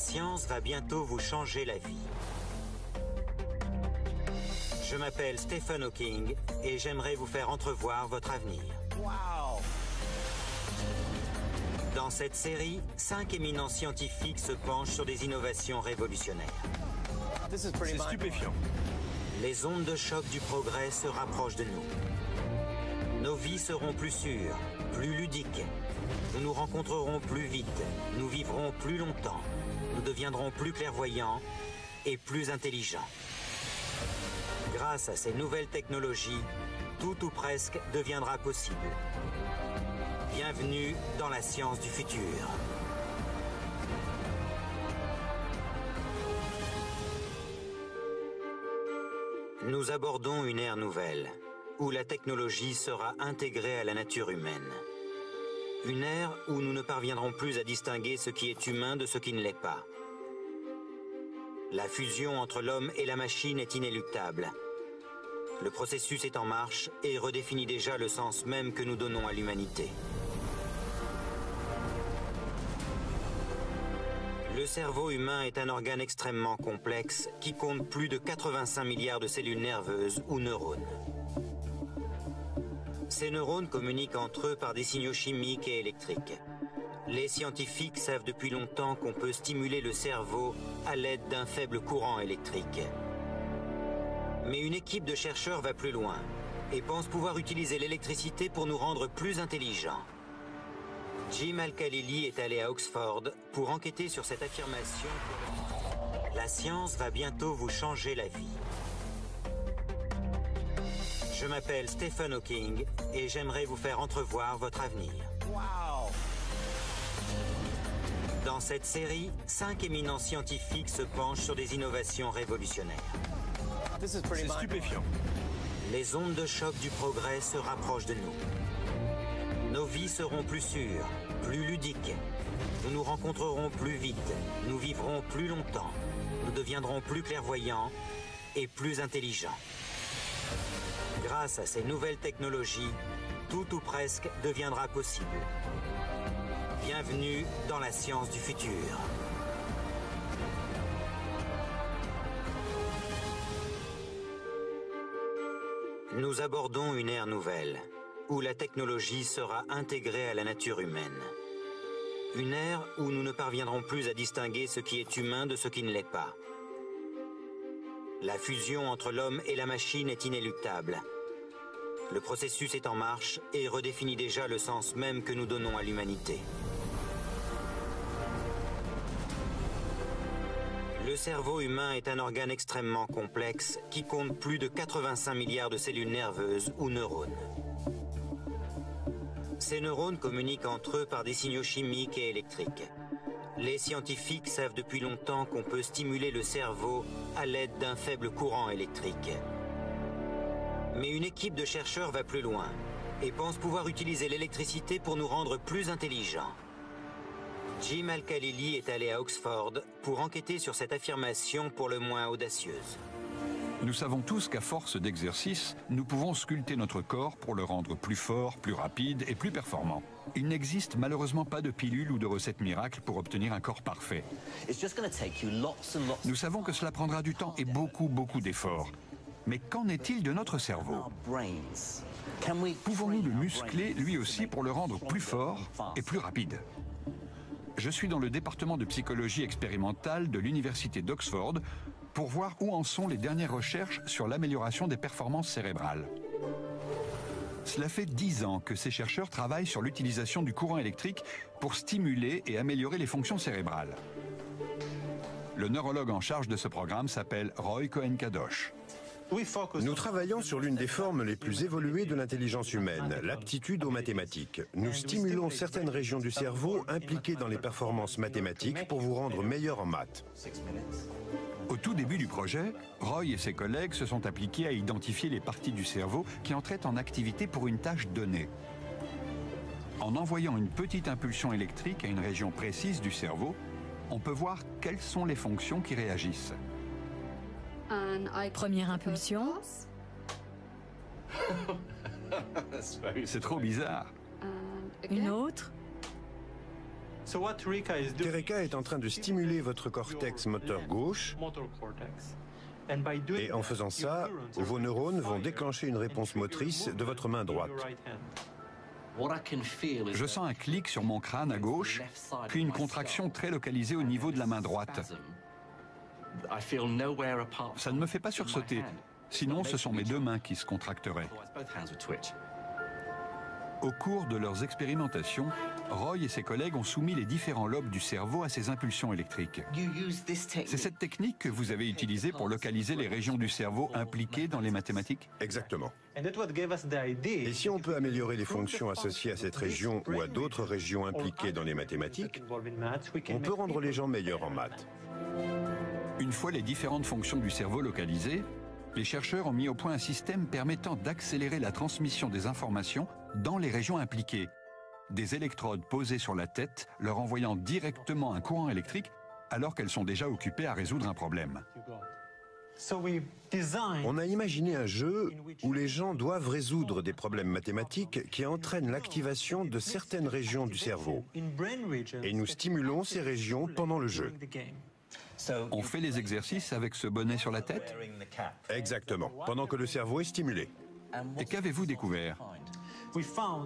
science va bientôt vous changer la vie. Je m'appelle Stephen Hawking et j'aimerais vous faire entrevoir votre avenir. Wow. Dans cette série, 5 éminents scientifiques se penchent sur des innovations révolutionnaires. C'est stupéfiant. Les ondes de choc du progrès se rapprochent de nous. Nos vies seront plus sûres, plus ludiques. Nous nous rencontrerons plus vite, nous vivrons plus longtemps, nous deviendrons plus clairvoyants et plus intelligents. Grâce à ces nouvelles technologies, tout ou presque deviendra possible. Bienvenue dans la science du futur. Nous abordons une ère nouvelle, où la technologie sera intégrée à la nature humaine. Une ère où nous ne parviendrons plus à distinguer ce qui est humain de ce qui ne l'est pas. La fusion entre l'homme et la machine est inéluctable. Le processus est en marche et redéfinit déjà le sens même que nous donnons à l'humanité. Le cerveau humain est un organe extrêmement complexe qui compte plus de 85 milliards de cellules nerveuses ou neurones. Ces neurones communiquent entre eux par des signaux chimiques et électriques. Les scientifiques savent depuis longtemps qu'on peut stimuler le cerveau à l'aide d'un faible courant électrique. Mais une équipe de chercheurs va plus loin et pense pouvoir utiliser l'électricité pour nous rendre plus intelligents. Jim Al-Khalili est allé à Oxford pour enquêter sur cette affirmation. La science va bientôt vous changer la vie. Je m'appelle Stephen Hawking et j'aimerais vous faire entrevoir votre avenir. Wow. Dans cette série, 5 éminents scientifiques se penchent sur des innovations révolutionnaires. C'est stupéfiant. Les ondes de choc du progrès se rapprochent de nous. Nos vies seront plus sûres, plus ludiques. Nous nous rencontrerons plus vite, nous vivrons plus longtemps. Nous deviendrons plus clairvoyants et plus intelligents. Grâce à ces nouvelles technologies, tout ou presque deviendra possible. Bienvenue dans la science du futur. Nous abordons une ère nouvelle, où la technologie sera intégrée à la nature humaine. Une ère où nous ne parviendrons plus à distinguer ce qui est humain de ce qui ne l'est pas. La fusion entre l'homme et la machine est inéluctable. Le processus est en marche et redéfinit déjà le sens même que nous donnons à l'humanité. Le cerveau humain est un organe extrêmement complexe qui compte plus de 85 milliards de cellules nerveuses ou neurones. Ces neurones communiquent entre eux par des signaux chimiques et électriques. Les scientifiques savent depuis longtemps qu'on peut stimuler le cerveau à l'aide d'un faible courant électrique. Mais une équipe de chercheurs va plus loin et pense pouvoir utiliser l'électricité pour nous rendre plus intelligents. Jim Al-Khalili est allé à Oxford pour enquêter sur cette affirmation pour le moins audacieuse. Nous savons tous qu'à force d'exercice, nous pouvons sculpter notre corps pour le rendre plus fort, plus rapide et plus performant. Il n'existe malheureusement pas de pilule ou de recette miracle pour obtenir un corps parfait. Nous savons que cela prendra du temps et beaucoup d'efforts. Mais qu'en est-il de notre cerveau? Pouvons-nous le muscler lui aussi pour le rendre plus fort et plus rapide? Je suis dans le département de psychologie expérimentale de l'Université d'Oxford pour voir où en sont les dernières recherches sur l'amélioration des performances cérébrales. Cela fait 10 ans que ces chercheurs travaillent sur l'utilisation du courant électrique pour stimuler et améliorer les fonctions cérébrales. Le neurologue en charge de ce programme s'appelle Roy Cohen-Kadosh. Nous travaillons sur l'une des formes les plus évoluées de l'intelligence humaine, l'aptitude aux mathématiques. Nous stimulons certaines régions du cerveau impliquées dans les performances mathématiques pour vous rendre meilleur en maths. Au tout début du projet, Roy et ses collègues se sont appliqués à identifier les parties du cerveau qui entraient en activité pour une tâche donnée. En envoyant une petite impulsion électrique à une région précise du cerveau, on peut voir quelles sont les fonctions qui réagissent. Première impulsion. C'est trop bizarre. Une autre. Tereka est en train de stimuler votre cortex moteur gauche et en faisant ça, vos neurones vont déclencher une réponse motrice de votre main droite. Je sens un clic sur mon crâne à gauche, puis une contraction très localisée au niveau de la main droite. Ça ne me fait pas sursauter, sinon ce sont mes deux mains qui se contracteraient. Au cours de leurs expérimentations, Roy et ses collègues ont soumis les différents lobes du cerveau à ces impulsions électriques. C'est cette technique que vous avez utilisée pour localiser les régions du cerveau impliquées dans les mathématiques? Exactement. Et si on peut améliorer les fonctions associées à cette région ou à d'autres régions impliquées dans les mathématiques, on peut rendre les gens meilleurs en maths. Une fois les différentes fonctions du cerveau localisées, les chercheurs ont mis au point un système permettant d'accélérer la transmission des informations dans les régions impliquées. Des électrodes posées sur la tête leur envoyant directement un courant électrique alors qu'elles sont déjà occupées à résoudre un problème. On a imaginé un jeu où les gens doivent résoudre des problèmes mathématiques qui entraînent l'activation de certaines régions du cerveau. Et nous stimulons ces régions pendant le jeu. On fait les exercices avec ce bonnet sur la tête? Exactement, pendant que le cerveau est stimulé. Et qu'avez-vous découvert?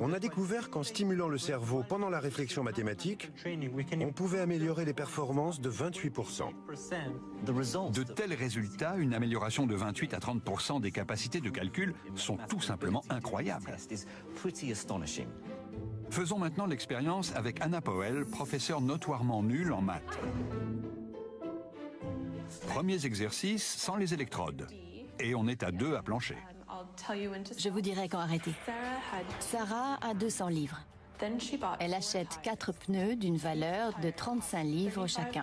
On a découvert qu'en stimulant le cerveau pendant la réflexion mathématique, on pouvait améliorer les performances de 28%. De tels résultats, une amélioration de 28 à 30% des capacités de calcul, sont tout simplement incroyables. Faisons maintenant l'expérience avec Anna Powell, professeure notoirement nulle en maths. Premiers exercices sans les électrodes. Et on est à 2 à plancher. Je vous dirai quand arrêter. Sarah a 200 livres. Elle achète 4 pneus d'une valeur de 35 livres chacun.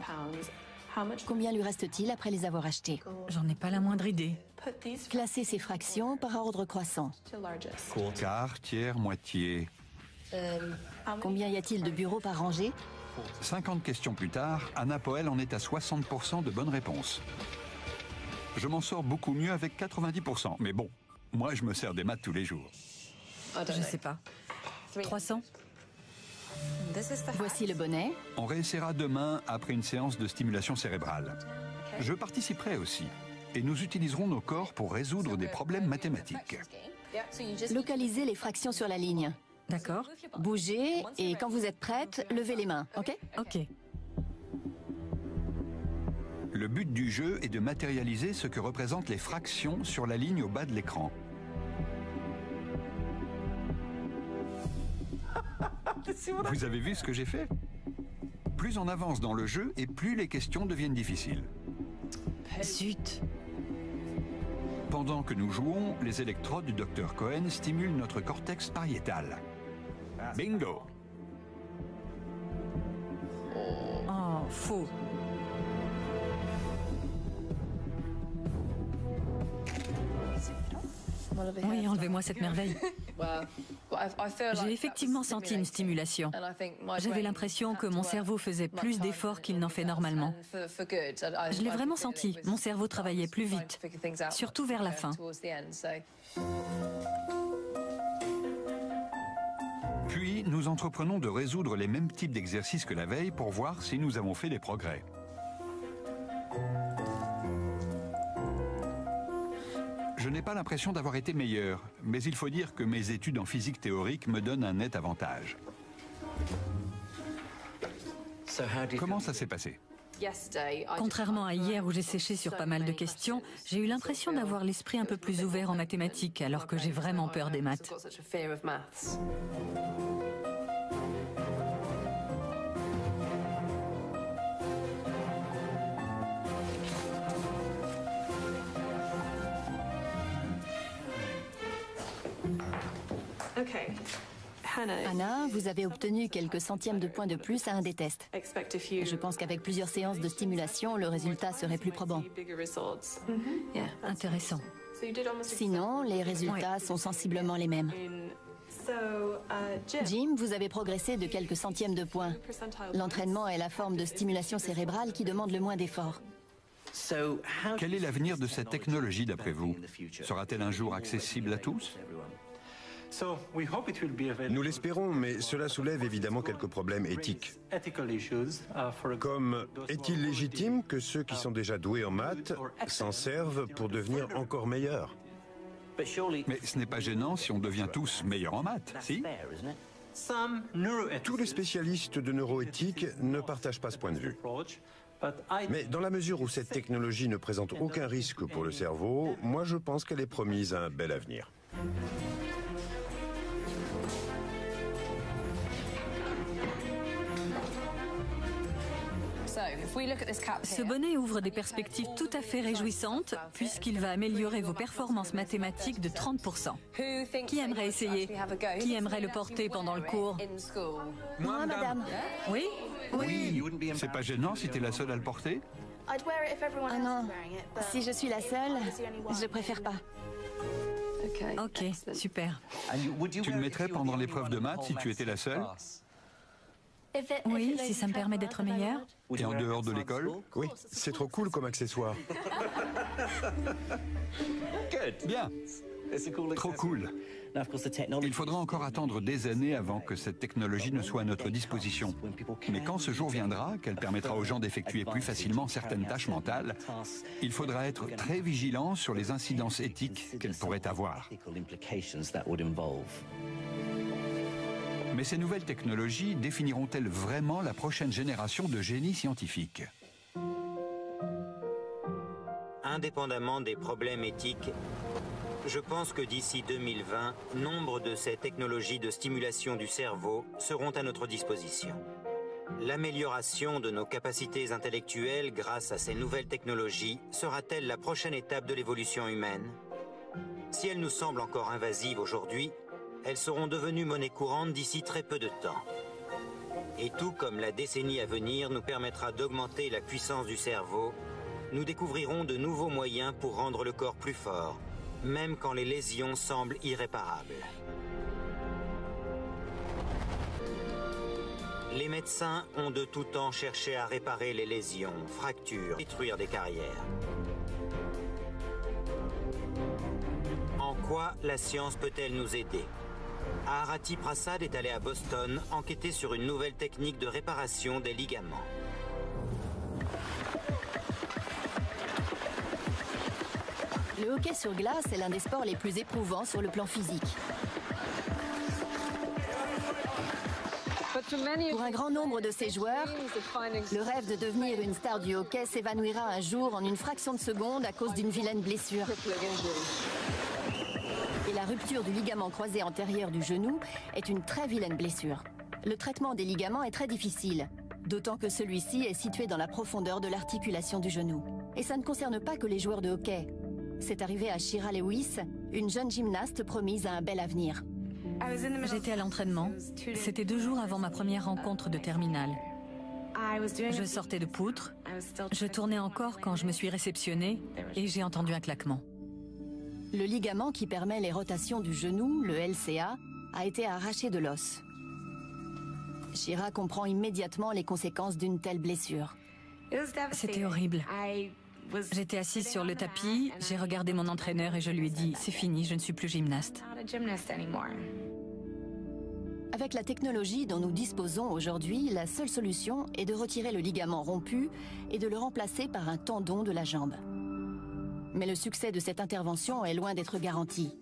Combien lui reste-t-il après les avoir achetés? J'en ai pas la moindre idée. Classez ces fractions par ordre croissant. Quart, tiers, moitié. Combien y a-t-il de bureaux par rangée? 50 questions plus tard, Anna Powell en est à 60% de bonnes réponses. Je m'en sors beaucoup mieux avec 90%, mais bon, moi je me sers des maths tous les jours. Je sais pas. 300? Voici le bonnet. On réessayera demain après une séance de stimulation cérébrale. Je participerai aussi, et nous utiliserons nos corps pour résoudre des problèmes mathématiques. Localisez les fractions sur la ligne. D'accord. Bougez et quand vous êtes prête, levez les mains, ok? Ok. Le but du jeu est de matérialiser ce que représentent les fractions sur la ligne au bas de l'écran. Vous avez vu ce que j'ai fait? Plus on avance dans le jeu et plus les questions deviennent difficiles. Zut. Pendant que nous jouons, les électrodes du Dr Cohen stimulent notre cortex pariétal. Bingo! Oh, faux. Oui, enlevez-moi cette merveille. J'ai effectivement senti une stimulation. J'avais l'impression que mon cerveau faisait plus d'efforts qu'il n'en fait normalement. Je l'ai vraiment senti. Mon cerveau travaillait plus vite, surtout vers la fin. Puis, nous entreprenons de résoudre les mêmes types d'exercices que la veille pour voir si nous avons fait des progrès. Je n'ai pas l'impression d'avoir été meilleur, mais il faut dire que mes études en physique théorique me donnent un net avantage. Comment ça s'est passé? Contrairement à hier où j'ai séché sur pas mal de questions, j'ai eu l'impression d'avoir l'esprit un peu plus ouvert en mathématiques alors que j'ai vraiment peur des maths. Anna, vous avez obtenu quelques centièmes de points de plus à un des tests. Je pense qu'avec plusieurs séances de stimulation, le résultat serait plus probant. Intéressant. Sinon, les résultats sont sensiblement les mêmes. Jim, vous avez progressé de quelques centièmes de points. L'entraînement est la forme de stimulation cérébrale qui demande le moins d'efforts. Quel est l'avenir de cette technologie d'après vous? Sera-t-elle un jour accessible à tous? Nous l'espérons, mais cela soulève évidemment quelques problèmes éthiques. Comme, est-il légitime que ceux qui sont déjà doués en maths s'en servent pour devenir encore meilleurs? Mais ce n'est pas gênant si on devient tous meilleurs en maths, si? Tous les spécialistes de neuroéthique ne partagent pas ce point de vue. Mais dans la mesure où cette technologie ne présente aucun risque pour le cerveau, moi je pense qu'elle est promise à un bel avenir. Ce bonnet ouvre des perspectives tout à fait réjouissantes puisqu'il va améliorer vos performances mathématiques de 30%. Qui aimerait essayer? Qui aimerait le porter pendant le cours? Moi, madame. Oui? Oui. C'est pas gênant si t'es la seule à le porter? Ah non, si je suis la seule, je préfère pas. Ok, super. Tu le mettrais pendant l'épreuve de maths si tu étais la seule? Oui, si ça me permet d'être meilleure. Et en dehors de l'école? Oui, c'est trop cool comme accessoire. Bien. Trop cool. Il faudra encore attendre des années avant que cette technologie ne soit à notre disposition. Mais quand ce jour viendra, qu'elle permettra aux gens d'effectuer plus facilement certaines tâches mentales, il faudra être très vigilant sur les incidences éthiques qu'elle pourrait avoir. Mais ces nouvelles technologies définiront-elles vraiment la prochaine génération de génies scientifiques? Indépendamment des problèmes éthiques, je pense que d'ici 2020, nombre de ces technologies de stimulation du cerveau seront à notre disposition. L'amélioration de nos capacités intellectuelles grâce à ces nouvelles technologies sera-t-elle la prochaine étape de l'évolution humaine? Si elles nous semblent encore invasives aujourd'hui, elles seront devenues monnaie courante d'ici très peu de temps. Et tout comme la décennie à venir nous permettra d'augmenter la puissance du cerveau, nous découvrirons de nouveaux moyens pour rendre le corps plus fort, même quand les lésions semblent irréparables. Les médecins ont de tout temps cherché à réparer les lésions, fractures, détruire des carrières. En quoi la science peut-elle nous aider? Arati Prasad est allé à Boston enquêter sur une nouvelle technique de réparation des ligaments. Le hockey sur glace est l'un des sports les plus éprouvants sur le plan physique. Pour un grand nombre de ces joueurs, le rêve de devenir une star du hockey s'évanouira un jour en une fraction de seconde à cause d'une vilaine blessure. Et la rupture du ligament croisé antérieur du genou est une très vilaine blessure. Le traitement des ligaments est très difficile, d'autant que celui-ci est situé dans la profondeur de l'articulation du genou. Et ça ne concerne pas que les joueurs de hockey. C'est arrivé à Shira Lewis, une jeune gymnaste promise à un bel avenir. J'étais à l'entraînement. C'était 2 jours avant ma première rencontre de terminale. Je sortais de poutre. Je tournais encore quand je me suis réceptionnée et j'ai entendu un claquement. Le ligament qui permet les rotations du genou, le LCA, a été arraché de l'os. Shira comprend immédiatement les conséquences d'une telle blessure. C'était horrible. J'étais assise sur le tapis, j'ai regardé mon entraîneur et je lui ai dit « C'est fini, je ne suis plus gymnaste ». Avec la technologie dont nous disposons aujourd'hui, la seule solution est de retirer le ligament rompu et de le remplacer par un tendon de la jambe. Mais le succès de cette intervention est loin d'être garanti.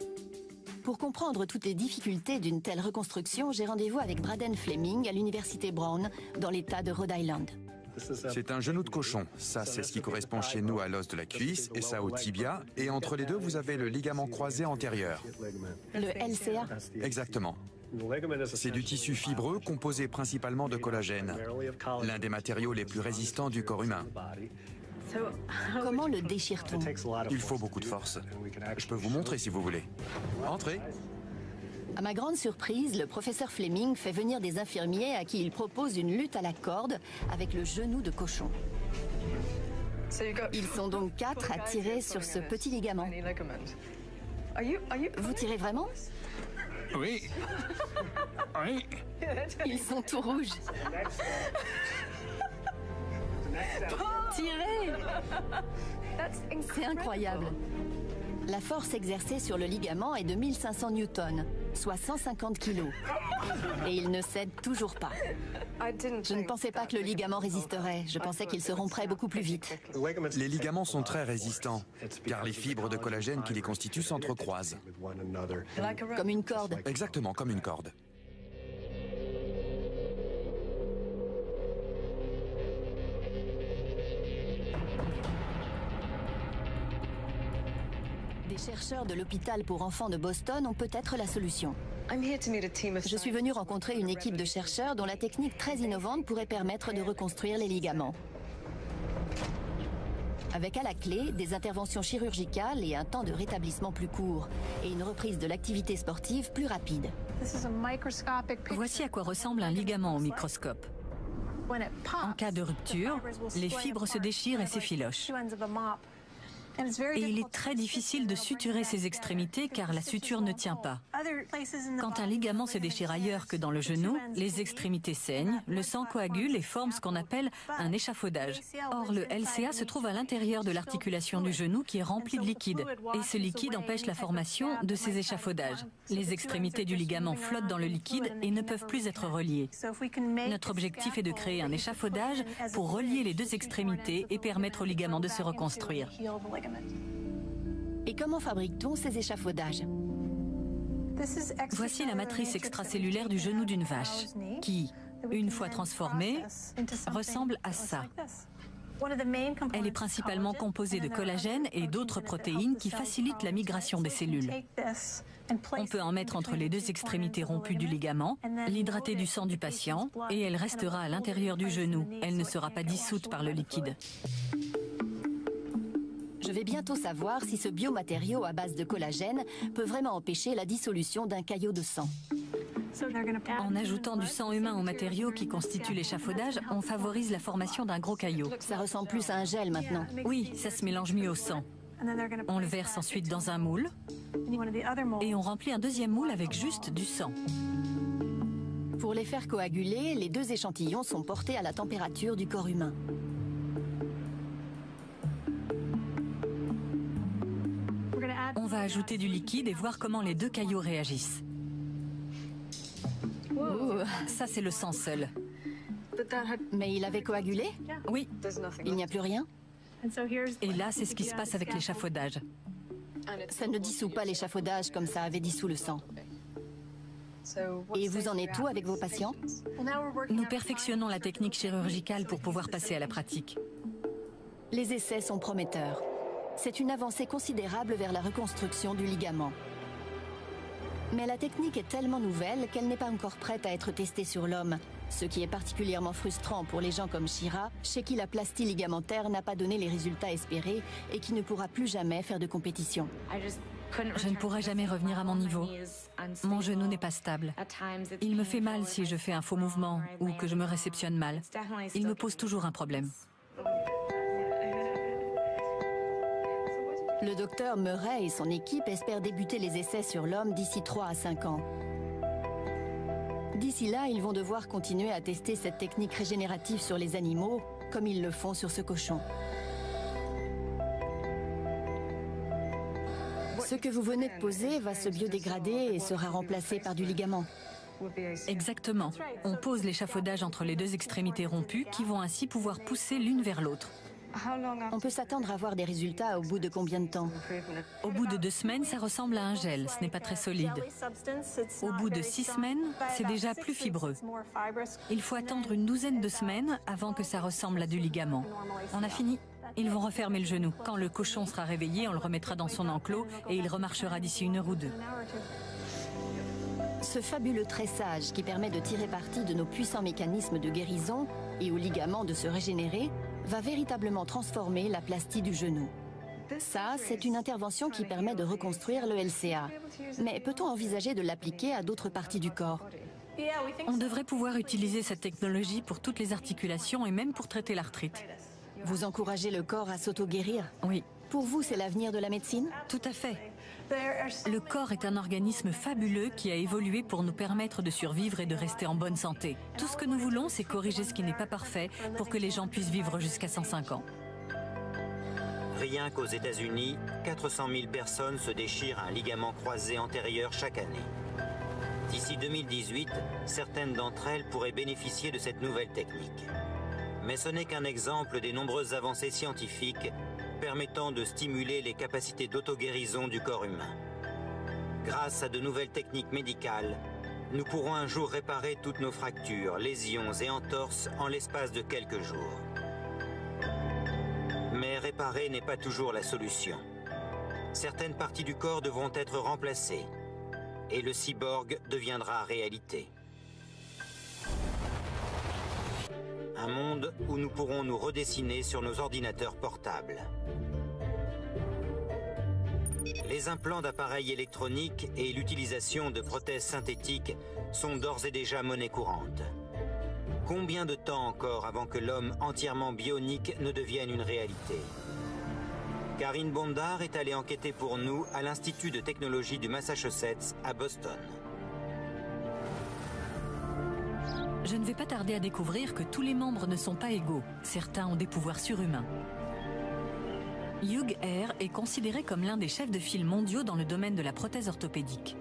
Pour comprendre toutes les difficultés d'une telle reconstruction, j'ai rendez-vous avec Braden Fleming à l'université Brown, dans l'État de Rhode Island. C'est un genou de cochon. Ça, c'est ce qui correspond chez nous à l'os de la cuisse et ça au tibia. Et entre les deux, vous avez le ligament croisé antérieur. Le LCA? Exactement. C'est du tissu fibreux composé principalement de collagène, l'un des matériaux les plus résistants du corps humain. Comment le déchire-t-on? Il faut beaucoup de force. Je peux vous montrer si vous voulez. Entrez. À ma grande surprise, le professeur Fleming fait venir des infirmiers à qui il propose une lutte à la corde avec le genou de cochon. Ils sont donc 4 à tirer sur ce petit ligament. Vous tirez vraiment? Oui. Oui. Ils sont tout rouges. Tirez! C'est incroyable. La force exercée sur le ligament est de 1500 newtons, soit 150 kilos. Et il ne cède toujours pas. Je ne pensais pas que le ligament résisterait. Je pensais qu'il se romprait beaucoup plus vite. Les ligaments sont très résistants, car les fibres de collagène qui les constituent s'entrecroisent. Comme une corde. Exactement, comme une corde. Des chercheurs de l'hôpital pour enfants de Boston ont peut-être la solution. Je suis venue rencontrer une équipe de chercheurs dont la technique très innovante pourrait permettre de reconstruire les ligaments. Avec à la clé des interventions chirurgicales et un temps de rétablissement plus court, et une reprise de l'activité sportive plus rapide. Voici à quoi ressemble un ligament au microscope. En cas de rupture, les fibres se déchirent et s'effilochent. Et il est très difficile de suturer ces extrémités car la suture ne tient pas. Quand un ligament se déchire ailleurs que dans le genou, les extrémités saignent, le sang coagule et forme ce qu'on appelle un échafaudage. Or, le LCA se trouve à l'intérieur de l'articulation du genou qui est remplie de liquide. Et ce liquide empêche la formation de ces échafaudages. Les extrémités du ligament flottent dans le liquide et ne peuvent plus être reliées. Notre objectif est de créer un échafaudage pour relier les deux extrémités et permettre au ligament de se reconstruire. Et comment fabrique-t-on ces échafaudages? Voici la matrice extracellulaire du genou d'une vache, qui, une fois transformée, ressemble à ça. Elle est principalement composée de collagène et d'autres protéines qui facilitent la migration des cellules. On peut en mettre entre les deux extrémités rompues du ligament, l'hydrater du sang du patient, et elle restera à l'intérieur du genou. Elle ne sera pas dissoute par le liquide. Je vais bientôt savoir si ce biomatériau à base de collagène peut vraiment empêcher la dissolution d'un caillot de sang. En ajoutant du sang humain au matériau qui constitue l'échafaudage, on favorise la formation d'un gros caillot. Ça ressemble plus à un gel maintenant. Oui, ça se mélange mieux au sang. On le verse ensuite dans un moule et on remplit un deuxième moule avec juste du sang. Pour les faire coaguler, les deux échantillons sont portés à la température du corps humain. On va ajouter du liquide et voir comment les deux caillots réagissent. Ça, c'est le sang seul. Mais il avait coagulé? Oui. Il n'y a plus rien? Et là, c'est ce qui se passe avec l'échafaudage. Ça ne dissout pas l'échafaudage comme ça avait dissous le sang. Et vous en êtes où avec vos patients? Nous perfectionnons la technique chirurgicale pour pouvoir passer à la pratique. Les essais sont prometteurs. C'est une avancée considérable vers la reconstruction du ligament. Mais la technique est tellement nouvelle qu'elle n'est pas encore prête à être testée sur l'homme, ce qui est particulièrement frustrant pour les gens comme Shira, chez qui la plastie ligamentaire n'a pas donné les résultats espérés et qui ne pourra plus jamais faire de compétition. Je ne pourrai jamais revenir à mon niveau. Mon genou n'est pas stable. Il me fait mal si je fais un faux mouvement ou que je me réceptionne mal. Il me pose toujours un problème. Le docteur Murray et son équipe espèrent débuter les essais sur l'homme d'ici 3 à 5 ans. D'ici là, ils vont devoir continuer à tester cette technique régénérative sur les animaux, comme ils le font sur ce cochon. Ce que vous venez de poser va se biodégrader et sera remplacé par du ligament. Exactement. On pose l'échafaudage entre les deux extrémités rompues qui vont ainsi pouvoir pousser l'une vers l'autre. On peut s'attendre à voir des résultats au bout de combien de temps? Au bout de 2 semaines, ça ressemble à un gel, ce n'est pas très solide. Au bout de 6 semaines, c'est déjà plus fibreux. Il faut attendre une douzaine de semaines avant que ça ressemble à du ligament. On a fini. Ils vont refermer le genou. Quand le cochon sera réveillé, on le remettra dans son enclos et il remarchera d'ici 1 heure ou 2. Ce fabuleux tressage qui permet de tirer parti de nos puissants mécanismes de guérison et aux ligaments de se régénérer va véritablement transformer la plastie du genou. Ça, c'est une intervention qui permet de reconstruire le LCA. Mais peut-on envisager de l'appliquer à d'autres parties du corps? On devrait pouvoir utiliser cette technologie pour toutes les articulations et même pour traiter l'arthrite. Vous encouragez le corps à s'auto-guérir? Oui. Pour vous, c'est l'avenir de la médecine? Tout à fait. Le corps est un organisme fabuleux qui a évolué pour nous permettre de survivre et de rester en bonne santé. Tout ce que nous voulons, c'est corriger ce qui n'est pas parfait pour que les gens puissent vivre jusqu'à 105 ans. Rien qu'aux États-Unis, 400 000 personnes se déchirent un ligament croisé antérieur chaque année. D'ici 2018, certaines d'entre elles pourraient bénéficier de cette nouvelle technique. Mais ce n'est qu'un exemple des nombreuses avancées scientifiques permettant de stimuler les capacités d'auto-guérison du corps humain. Grâce à de nouvelles techniques médicales, nous pourrons un jour réparer toutes nos fractures, lésions et entorses en l'espace de quelques jours. Mais réparer n'est pas toujours la solution. Certaines parties du corps devront être remplacées et le cyborg deviendra réalité. Un monde où nous pourrons nous redessiner sur nos ordinateurs portables. Les implants d'appareils électroniques et l'utilisation de prothèses synthétiques sont d'ores et déjà monnaie courante. Combien de temps encore avant que l'homme entièrement bionique ne devienne une réalité? Karine Bondar est allée enquêter pour nous à l'Institut de technologie du Massachusetts à Boston. Je ne vais pas tarder à découvrir que tous les membres ne sont pas égaux. Certains ont des pouvoirs surhumains. Hugh Herr est considéré comme l'un des chefs de file mondiaux dans le domaine de la prothèse orthopédique.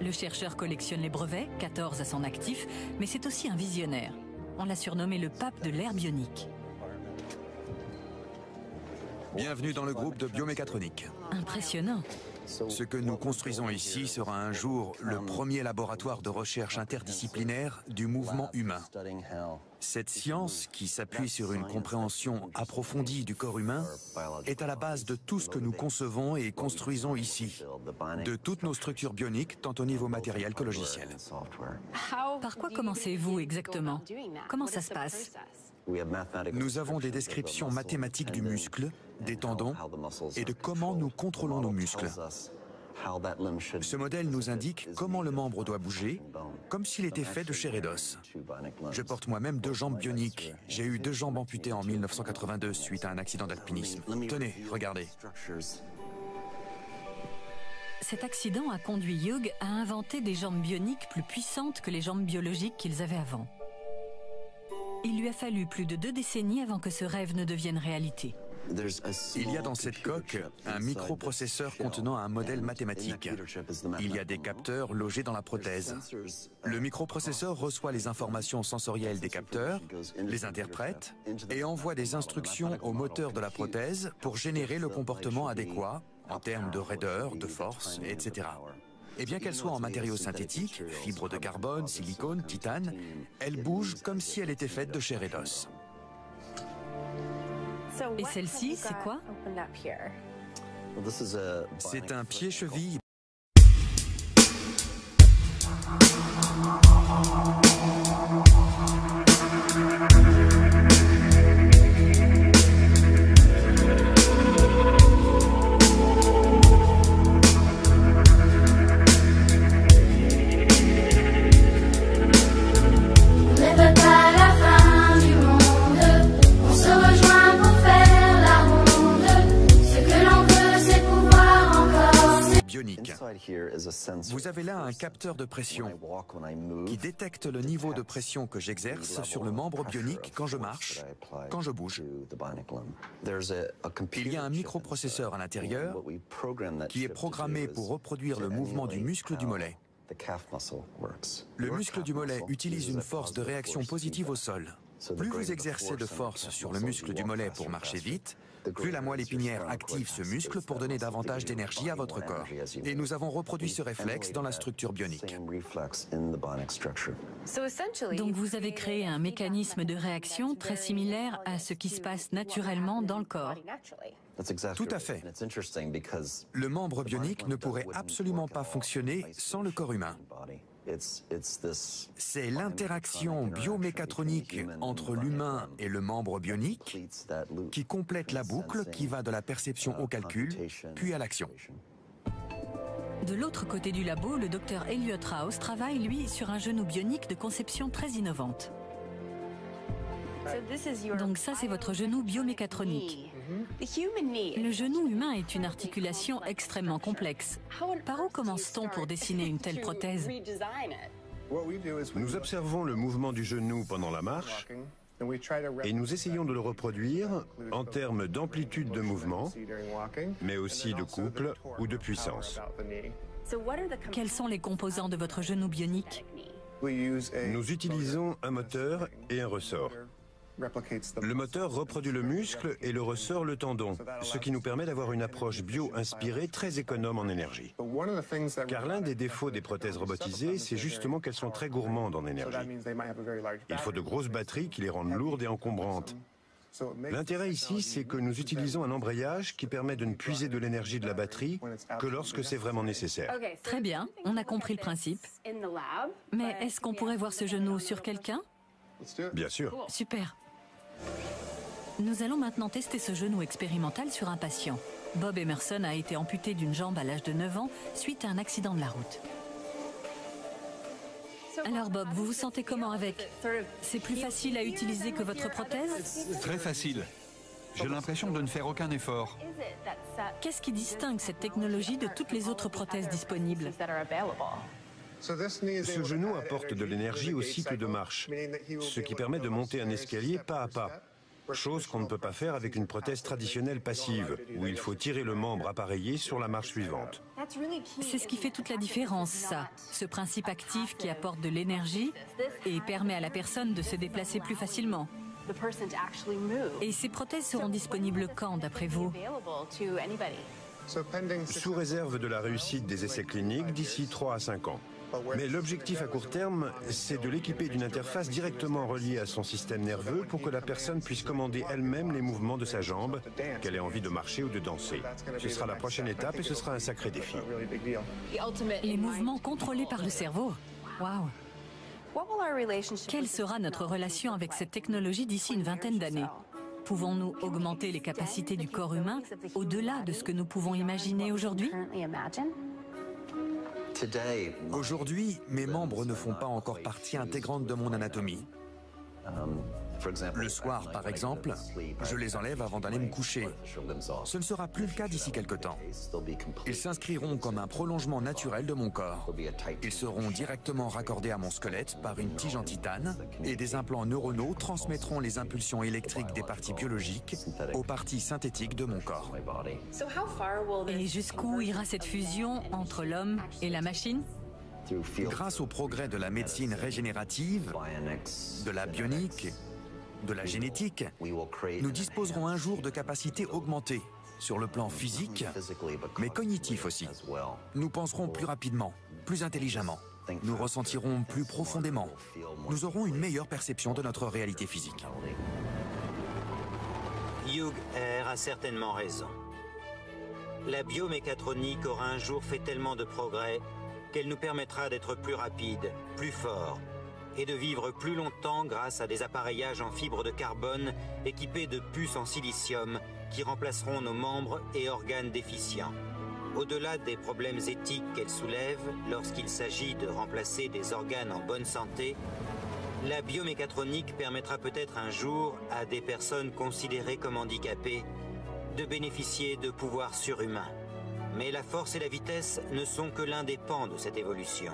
Le chercheur collectionne les brevets, 14 à son actif, mais c'est aussi un visionnaire. On l'a surnommé le pape de l'ère bionique. Bienvenue dans le groupe de biomécatronique. Impressionnant. Ce que nous construisons ici sera un jour le premier laboratoire de recherche interdisciplinaire du mouvement humain. Cette science, qui s'appuie sur une compréhension approfondie du corps humain, est à la base de tout ce que nous concevons et construisons ici, de toutes nos structures bioniques, tant au niveau matériel que logiciel. Par quoi commencez-vous exactement? Comment ça se passe? Nous avons des descriptions mathématiques du muscle, des tendons et de comment nous contrôlons nos muscles. Ce modèle nous indique comment le membre doit bouger, comme s'il était fait de chair et d'os. Je porte moi-même 2 jambes bioniques. J'ai eu 2 jambes amputées en 1982 suite à un accident d'alpinisme. Tenez, regardez. Cet accident a conduit Hugh à inventer des jambes bioniques plus puissantes que les jambes biologiques qu'ils avaient avant. Il lui a fallu plus de 2 décennies avant que ce rêve ne devienne réalité. Il y a dans cette coque un microprocesseur contenant un modèle mathématique. Il y a des capteurs logés dans la prothèse. Le microprocesseur reçoit les informations sensorielles des capteurs, les interprète et envoie des instructions au moteur de la prothèse pour générer le comportement adéquat en termes de raideur, de force, etc. Et bien qu'elle soit en matériaux synthétiques, fibres de carbone, silicone, titane, elle bouge comme si elle était faite de chair et d'os. Et celle-ci, c'est quoi? C'est un pied-cheville. Vous avez là un capteur de pression qui détecte le niveau de pression que j'exerce sur le membre bionique quand je marche, quand je bouge. Il y a un microprocesseur à l'intérieur qui est programmé pour reproduire le mouvement du muscle du mollet. Le muscle du mollet utilise une force de réaction positive au sol. Plus vous exercez de force sur le muscle du mollet pour marcher vite, plus la moelle épinière active ce muscle pour donner davantage d'énergie à votre corps. Et nous avons reproduit ce réflexe dans la structure bionique. Donc vous avez créé un mécanisme de réaction très similaire à ce qui se passe naturellement dans le corps. Tout à fait. Le membre bionique ne pourrait absolument pas fonctionner sans le corps humain. C'est l'interaction biomécatronique entre l'humain et le membre bionique qui complète la boucle qui va de la perception au calcul, puis à l'action. De l'autre côté du labo, le docteur Elliot Rouse travaille, lui, sur un genou bionique de conception très innovante. Donc ça, c'est votre genou biomécatronique. Le genou humain est une articulation extrêmement complexe. Par où commence-t-on pour dessiner une telle prothèse? Nous observons le mouvement du genou pendant la marche et nous essayons de le reproduire en termes d'amplitude de mouvement, mais aussi de couple ou de puissance. Quels sont les composants de votre genou bionique? Nous utilisons un moteur et un ressort. Le moteur reproduit le muscle et le ressort le tendon, ce qui nous permet d'avoir une approche bio-inspirée très économe en énergie. Car l'un des défauts des prothèses robotisées, c'est justement qu'elles sont très gourmandes en énergie. Il faut de grosses batteries qui les rendent lourdes et encombrantes. L'intérêt ici, c'est que nous utilisons un embrayage qui permet de ne puiser de l'énergie de la batterie que lorsque c'est vraiment nécessaire. Très bien, on a compris le principe. Mais est-ce qu'on pourrait voir ce genou sur quelqu'un? Bien sûr. Super. Nous allons maintenant tester ce genou expérimental sur un patient. Bob Emerson a été amputé d'une jambe à l'âge de 9 ans suite à un accident de la route. Alors Bob, vous vous sentez comment avec? C'est plus facile à utiliser que votre prothèse? Très facile. J'ai l'impression de ne faire aucun effort. Qu'est-ce qui distingue cette technologie de toutes les autres prothèses disponibles? Ce genou apporte de l'énergie au cycle de marche, ce qui permet de monter un escalier pas à pas, chose qu'on ne peut pas faire avec une prothèse traditionnelle passive, où il faut tirer le membre appareillé sur la marche suivante. C'est ce qui fait toute la différence, ça. Ce principe actif qui apporte de l'énergie et permet à la personne de se déplacer plus facilement. Et ces prothèses seront disponibles quand, d'après vous? Sous réserve de la réussite des essais cliniques d'ici 3 à 5 ans. Mais l'objectif à court terme, c'est de l'équiper d'une interface directement reliée à son système nerveux pour que la personne puisse commander elle-même les mouvements de sa jambe, qu'elle ait envie de marcher ou de danser. Ce sera la prochaine étape et ce sera un sacré défi. Les mouvements contrôlés par le cerveau. Waouh! Quelle sera notre relation avec cette technologie d'ici une vingtaine d'années? Pouvons-nous augmenter les capacités du corps humain au-delà de ce que nous pouvons imaginer aujourd'hui? Aujourd'hui, mes membres ne font pas encore partie intégrante de mon anatomie. Le soir, par exemple, je les enlève avant d'aller me coucher. Ce ne sera plus le cas d'ici quelque temps. Ils s'inscriront comme un prolongement naturel de mon corps. Ils seront directement raccordés à mon squelette par une tige en titane et des implants neuronaux transmettront les impulsions électriques des parties biologiques aux parties synthétiques de mon corps. Et jusqu'où ira cette fusion entre l'homme et la machine? Grâce au progrès de la médecine régénérative, de la bionique, de la génétique, nous disposerons un jour de capacités augmentées sur le plan physique, mais cognitif aussi. Nous penserons plus rapidement, plus intelligemment. Nous ressentirons plus profondément. Nous aurons une meilleure perception de notre réalité physique. Hugh Air a certainement raison. La biomécatronique aura un jour fait tellement de progrès qu'elle nous permettra d'être plus rapides, plus forts, et de vivre plus longtemps grâce à des appareillages en fibre de carbone équipés de puces en silicium qui remplaceront nos membres et organes déficients. Au-delà des problèmes éthiques qu'elle soulève lorsqu'il s'agit de remplacer des organes en bonne santé, la biomécatronique permettra peut-être un jour à des personnes considérées comme handicapées de bénéficier de pouvoirs surhumains. Mais la force et la vitesse ne sont que l'un des pans de cette évolution.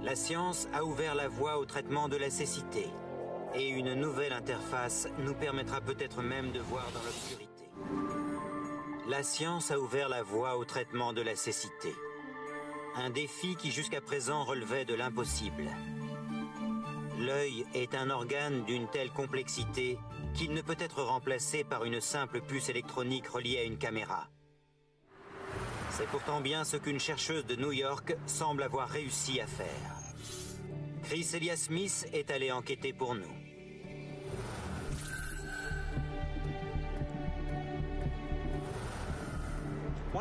La science a ouvert la voie au traitement de la cécité. Et une nouvelle interface nous permettra peut-être même de voir dans l'obscurité. La science a ouvert la voie au traitement de la cécité. Un défi qui jusqu'à présent relevait de l'impossible. L'œil est un organe d'une telle complexité qu'il ne peut être remplacé par une simple puce électronique reliée à une caméra. C'est pourtant bien ce qu'une chercheuse de New York semble avoir réussi à faire. Chris Elias Smith est allé enquêter pour nous.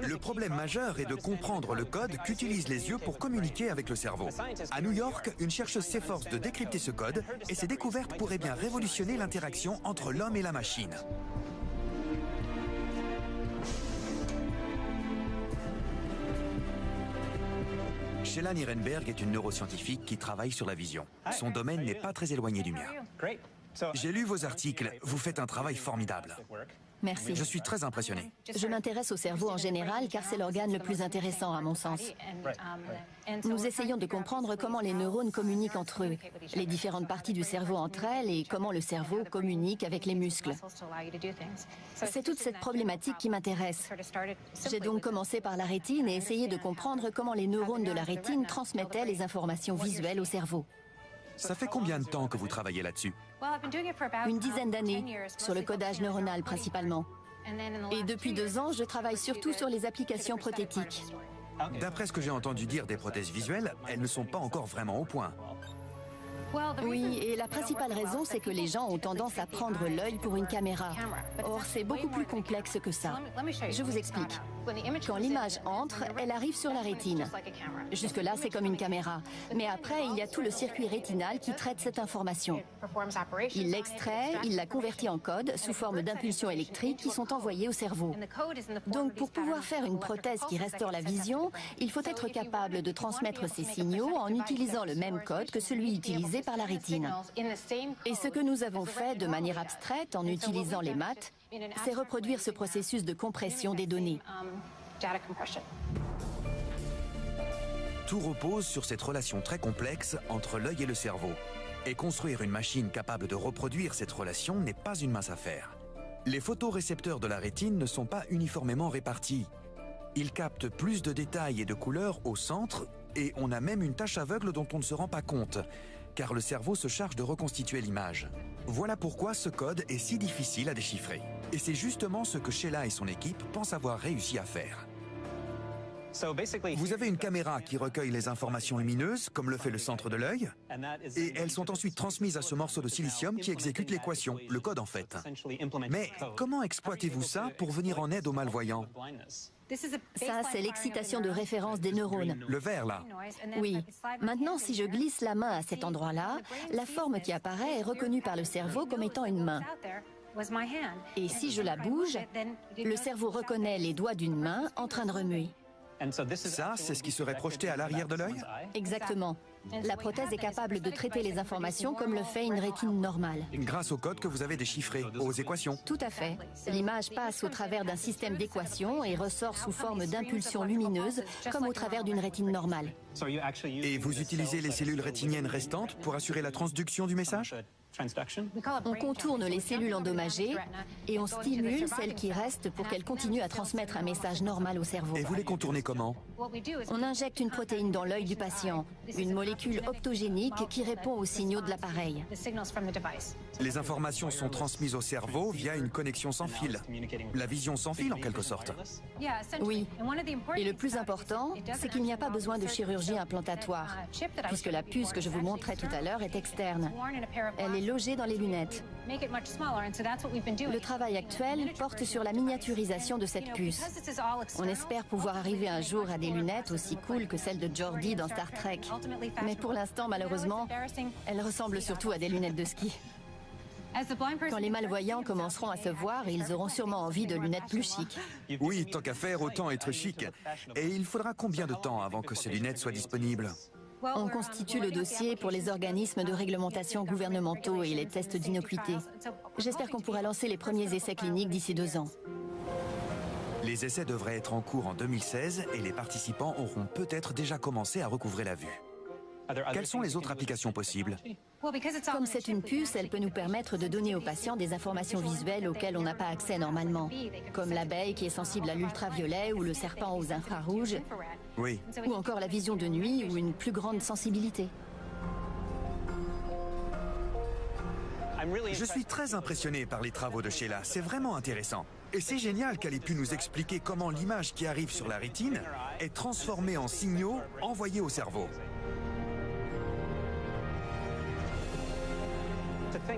Le problème majeur est de comprendre le code qu'utilisent les yeux pour communiquer avec le cerveau. À New York, une chercheuse s'efforce de décrypter ce code et ses découvertes pourraient bien révolutionner l'interaction entre l'homme et la machine. Sheila Nirenberg est une neuroscientifique qui travaille sur la vision. Son domaine n'est pas très éloigné du mien. J'ai lu vos articles, vous faites un travail formidable. Merci. Je suis très impressionné. Je m'intéresse au cerveau en général car c'est l'organe le plus intéressant à mon sens. Nous essayons de comprendre comment les neurones communiquent entre eux, les différentes parties du cerveau entre elles et comment le cerveau communique avec les muscles. C'est toute cette problématique qui m'intéresse. J'ai donc commencé par la rétine et essayé de comprendre comment les neurones de la rétine transmettaient les informations visuelles au cerveau. Ça fait combien de temps que vous travaillez là-dessus? Une dizaine d'années, sur le codage neuronal principalement. Et depuis 2 ans, je travaille surtout sur les applications prothétiques. D'après ce que j'ai entendu dire des prothèses visuelles, elles ne sont pas encore vraiment au point. Oui, et la principale raison, c'est que les gens ont tendance à prendre l'œil pour une caméra. Or, c'est beaucoup plus complexe que ça. Je vous explique. Quand l'image entre, elle arrive sur la rétine. Jusque-là, c'est comme une caméra. Mais après, il y a tout le circuit rétinal qui traite cette information. Il l'extrait, il la convertit en code sous forme d'impulsions électriques qui sont envoyées au cerveau. Donc, pour pouvoir faire une prothèse qui restaure la vision, il faut être capable de transmettre ces signaux en utilisant le même code que celui utilisé par la rétine. Et ce que nous avons fait de manière abstraite en utilisant les maths, c'est reproduire ce processus de compression des données. Tout repose sur cette relation très complexe entre l'œil et le cerveau. Et construire une machine capable de reproduire cette relation n'est pas une mince affaire. Les photorécepteurs de la rétine ne sont pas uniformément répartis. Ils captent plus de détails et de couleurs au centre, et on a même une tache aveugle dont on ne se rend pas compte, car le cerveau se charge de reconstituer l'image. Voilà pourquoi ce code est si difficile à déchiffrer. Et c'est justement ce que Sheila et son équipe pensent avoir réussi à faire. Vous avez une caméra qui recueille les informations lumineuses, comme le fait le centre de l'œil, et elles sont ensuite transmises à ce morceau de silicium qui exécute l'équation, le code en fait. Mais comment exploitez-vous ça pour venir en aide aux malvoyants? Ça, c'est l'excitation de référence des neurones. Le vert, là. Oui. Maintenant, si je glisse la main à cet endroit-là, la forme qui apparaît est reconnue par le cerveau comme étant une main. Et si je la bouge, le cerveau reconnaît les doigts d'une main en train de remuer. Ça, c'est ce qui serait projeté à l'arrière de l'œil? Exactement. La prothèse est capable de traiter les informations comme le fait une rétine normale. Grâce au code que vous avez déchiffré, aux équations. Tout à fait. L'image passe au travers d'un système d'équations et ressort sous forme d'impulsions lumineuses, comme au travers d'une rétine normale. Et vous utilisez les cellules rétiniennes restantes pour assurer la transduction du message? On contourne les cellules endommagées et on stimule celles qui restent pour qu'elles continuent à transmettre un message normal au cerveau. Et vous les contournez comment? On injecte une protéine dans l'œil du patient, une molécule optogénique qui répond aux signaux de l'appareil. Les informations sont transmises au cerveau via une connexion sans fil. La vision sans fil, en quelque sorte. Oui. Et le plus important, c'est qu'il n'y a pas besoin de chirurgie implantatoire, puisque la puce que je vous montrais tout à l'heure est externe. Elle est logée dans les lunettes. Le travail actuel porte sur la miniaturisation de cette puce. On espère pouvoir arriver un jour à des lunettes aussi cool que celles de Geordi dans Star Trek. Mais pour l'instant, malheureusement, elles ressemblent surtout à des lunettes de ski. Quand les malvoyants commenceront à se voir, ils auront sûrement envie de lunettes plus chic. Oui, tant qu'à faire, autant être chic. Et il faudra combien de temps avant que ces lunettes soient disponibles? On constitue le dossier pour les organismes de réglementation gouvernementaux et les tests d'innocuité. J'espère qu'on pourra lancer les premiers essais cliniques d'ici 2 ans. Les essais devraient être en cours en 2016 et les participants auront peut-être déjà commencé à recouvrer la vue. Quelles sont les autres applications possibles? Comme c'est une puce, elle peut nous permettre de donner aux patients des informations visuelles auxquelles on n'a pas accès normalement, comme l'abeille qui est sensible à l'ultraviolet ou le serpent aux infrarouges, oui. Ou encore la vision de nuit ou une plus grande sensibilité. Je suis très impressionné par les travaux de Sheila, c'est vraiment intéressant. Et c'est génial qu'elle ait pu nous expliquer comment l'image qui arrive sur la rétine est transformée en signaux envoyés au cerveau.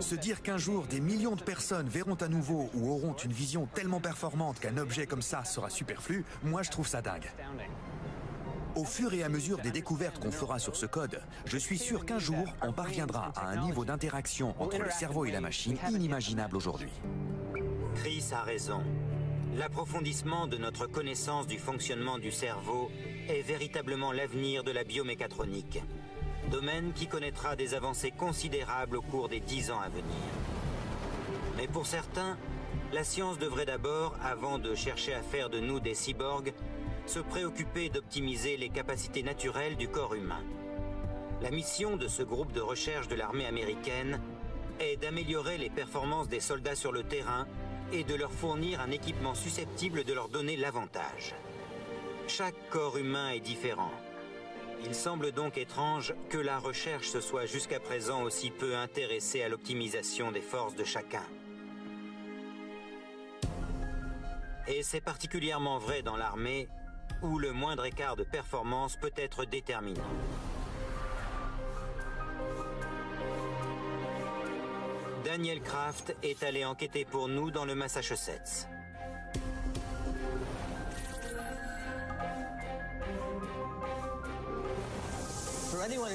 Se dire qu'un jour, des millions de personnes verront à nouveau ou auront une vision tellement performante qu'un objet comme ça sera superflu, moi je trouve ça dingue. Au fur et à mesure des découvertes qu'on fera sur ce code, je suis sûr qu'un jour, on parviendra à un niveau d'interaction entre le cerveau et la machine inimaginable aujourd'hui. Chris a raison. L'approfondissement de notre connaissance du fonctionnement du cerveau est véritablement l'avenir de la biomécatronique. domaine qui connaîtra des avancées considérables au cours des 10 ans à venir. Mais pour certains, la science devrait d'abord, avant de chercher à faire de nous des cyborgs, se préoccuper d'optimiser les capacités naturelles du corps humain. La mission de ce groupe de recherche de l'armée américaine est d'améliorer les performances des soldats sur le terrain et de leur fournir un équipement susceptible de leur donner l'avantage. Chaque corps humain est différent. Il semble donc étrange que la recherche se soit jusqu'à présent aussi peu intéressée à l'optimisation des forces de chacun. Et c'est particulièrement vrai dans l'armée, où le moindre écart de performance peut être déterminant. Daniel Kraft est allé enquêter pour nous dans le Massachusetts.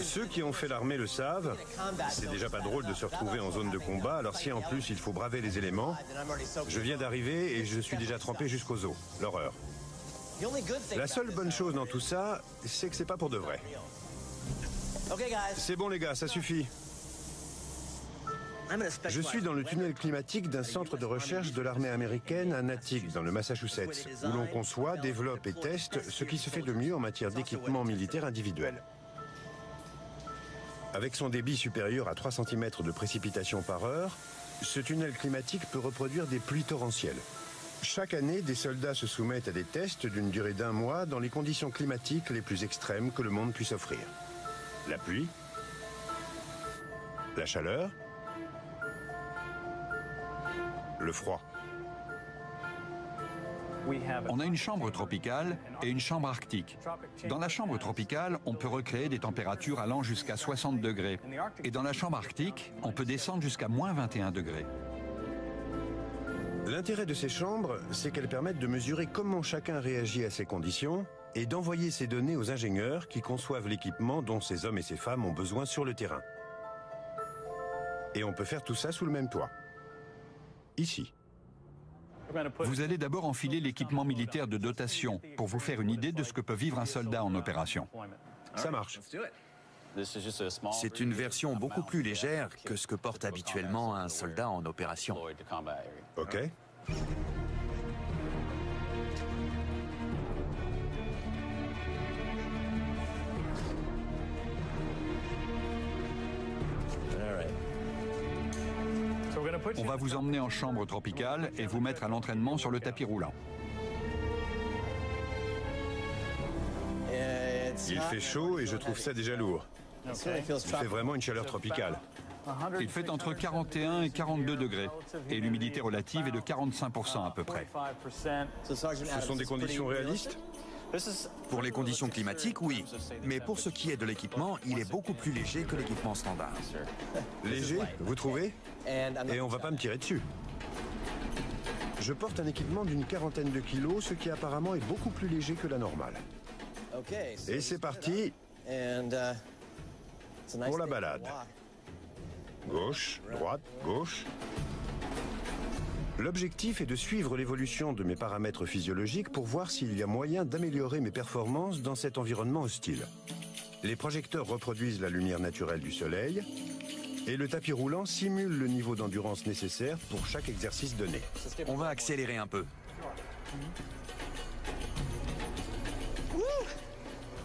Ceux qui ont fait l'armée le savent, c'est déjà pas drôle de se retrouver en zone de combat, alors si en plus il faut braver les éléments, je viens d'arriver et je suis déjà trempé jusqu'aux os. L'horreur. La seule bonne chose dans tout ça, c'est que c'est pas pour de vrai. C'est bon les gars, ça suffit. Je suis dans le tunnel climatique d'un centre de recherche de l'armée américaine à Natick, dans le Massachusetts, où l'on conçoit, développe et teste ce qui se fait de mieux en matière d'équipement militaire individuel. Avec son débit supérieur à 3 cm de précipitation par heure, ce tunnel climatique peut reproduire des pluies torrentielles. Chaque année, des soldats se soumettent à des tests d'une durée d'1 mois dans les conditions climatiques les plus extrêmes que le monde puisse offrir. La pluie, la chaleur, le froid. On a une chambre tropicale et une chambre arctique. Dans la chambre tropicale, on peut recréer des températures allant jusqu'à 60 degrés. Et dans la chambre arctique, on peut descendre jusqu'à moins 21 degrés. L'intérêt de ces chambres, c'est qu'elles permettent de mesurer comment chacun réagit à ces conditions et d'envoyer ces données aux ingénieurs qui conçoivent l'équipement dont ces hommes et ces femmes ont besoin sur le terrain. Et on peut faire tout ça sous le même toit. Ici. Vous allez d'abord enfiler l'équipement militaire de dotation pour vous faire une idée de ce que peut vivre un soldat en opération. Ça marche. C'est une version beaucoup plus légère que ce que porte habituellement un soldat en opération. Ok. On va vous emmener en chambre tropicale et vous mettre à l'entraînement sur le tapis roulant. Il fait chaud et je trouve ça déjà lourd. Il fait vraiment une chaleur tropicale. Il fait entre 41 et 42 degrés et l'humidité relative est de 45% à peu près. Ce sont des conditions réalistes ? Pour les conditions climatiques, oui. Mais pour ce qui est de l'équipement, il est beaucoup plus léger que l'équipement standard. Léger, vous trouvez ? Et on va pas me tirer dessus. Je porte un équipement d'une 40aine de kilos, ce qui apparemment est beaucoup plus léger que la normale. Et c'est parti pour la balade. Gauche, droite, gauche. L'objectif est de suivre l'évolution de mes paramètres physiologiques pour voir s'il y a moyen d'améliorer mes performances dans cet environnement hostile. Les projecteurs reproduisent la lumière naturelle du soleil et le tapis roulant simule le niveau d'endurance nécessaire pour chaque exercice donné. On va accélérer un peu.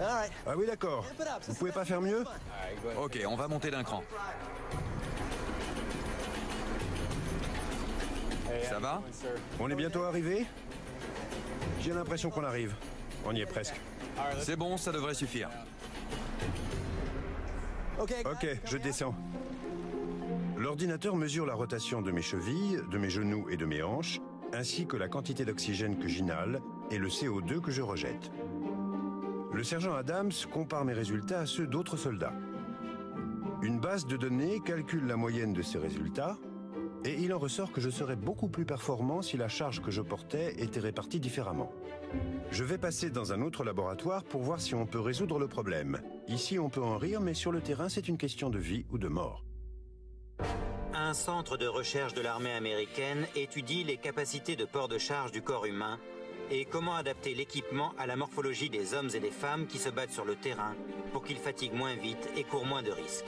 Ah oui, d'accord. Vous pouvez pas faire mieux ? Ok, on va monter d'un cran. Ça va ? On est bientôt arrivé ? J'ai l'impression qu'on arrive. On y est presque. C'est bon, ça devrait suffire. Ok, je descends. L'ordinateur mesure la rotation de mes chevilles, de mes genoux et de mes hanches, ainsi que la quantité d'oxygène que j'inhale et le CO2 que je rejette. Le sergent Adams compare mes résultats à ceux d'autres soldats. Une base de données calcule la moyenne de ces résultats et il en ressort que je serais beaucoup plus performant si la charge que je portais était répartie différemment. Je vais passer dans un autre laboratoire pour voir si on peut résoudre le problème. Ici, on peut en rire, mais sur le terrain, c'est une question de vie ou de mort. Un centre de recherche de l'armée américaine étudie les capacités de port de charge du corps humain Et comment adapter l'équipement à la morphologie des hommes et des femmes qui se battent sur le terrain pour qu'ils fatiguent moins vite et courent moins de risques.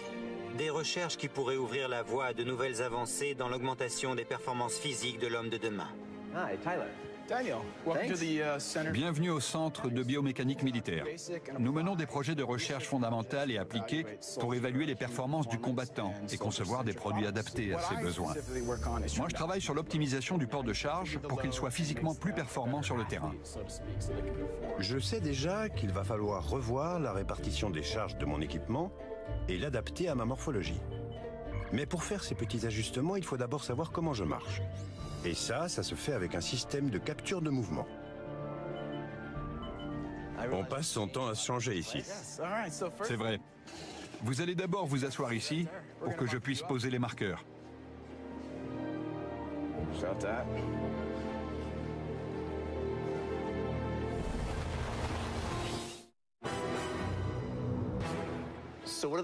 Des recherches qui pourraient ouvrir la voie à de nouvelles avancées dans l'augmentation des performances physiques de l'homme de demain. Hi, Tyler. Daniel, welcome to the center. Bienvenue au Centre de biomécanique militaire. Nous menons des projets de recherche fondamentale et appliqués pour évaluer les performances du combattant et concevoir des produits adaptés à ses besoins. Moi, je travaille sur l'optimisation du port de charge pour qu'il soit physiquement plus performant sur le terrain. Je sais déjà qu'il va falloir revoir la répartition des charges de mon équipement et l'adapter à ma morphologie. Mais pour faire ces petits ajustements, il faut d'abord savoir comment je marche. Et ça se fait avec un système de capture de mouvement. On passe son temps à se changer ici. C'est vrai. Vous allez d'abord vous asseoir ici pour que je puisse poser les marqueurs.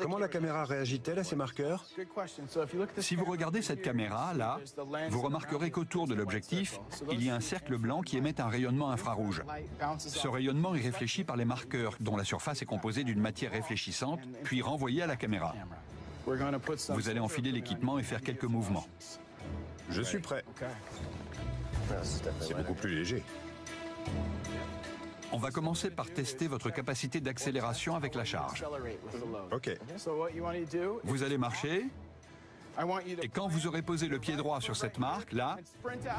Comment la caméra réagit-elle à ces marqueurs? Si vous regardez cette caméra, là, vous remarquerez qu'autour de l'objectif, il y a un cercle blanc qui émet un rayonnement infrarouge. Ce rayonnement est réfléchi par les marqueurs, dont la surface est composée d'une matière réfléchissante, puis renvoyée à la caméra. Vous allez enfiler l'équipement et faire quelques mouvements. Je suis prêt. C'est beaucoup plus léger. On va commencer par tester votre capacité d'accélération avec la charge. Ok. Vous allez marcher, et quand vous aurez posé le pied droit sur cette marque, là,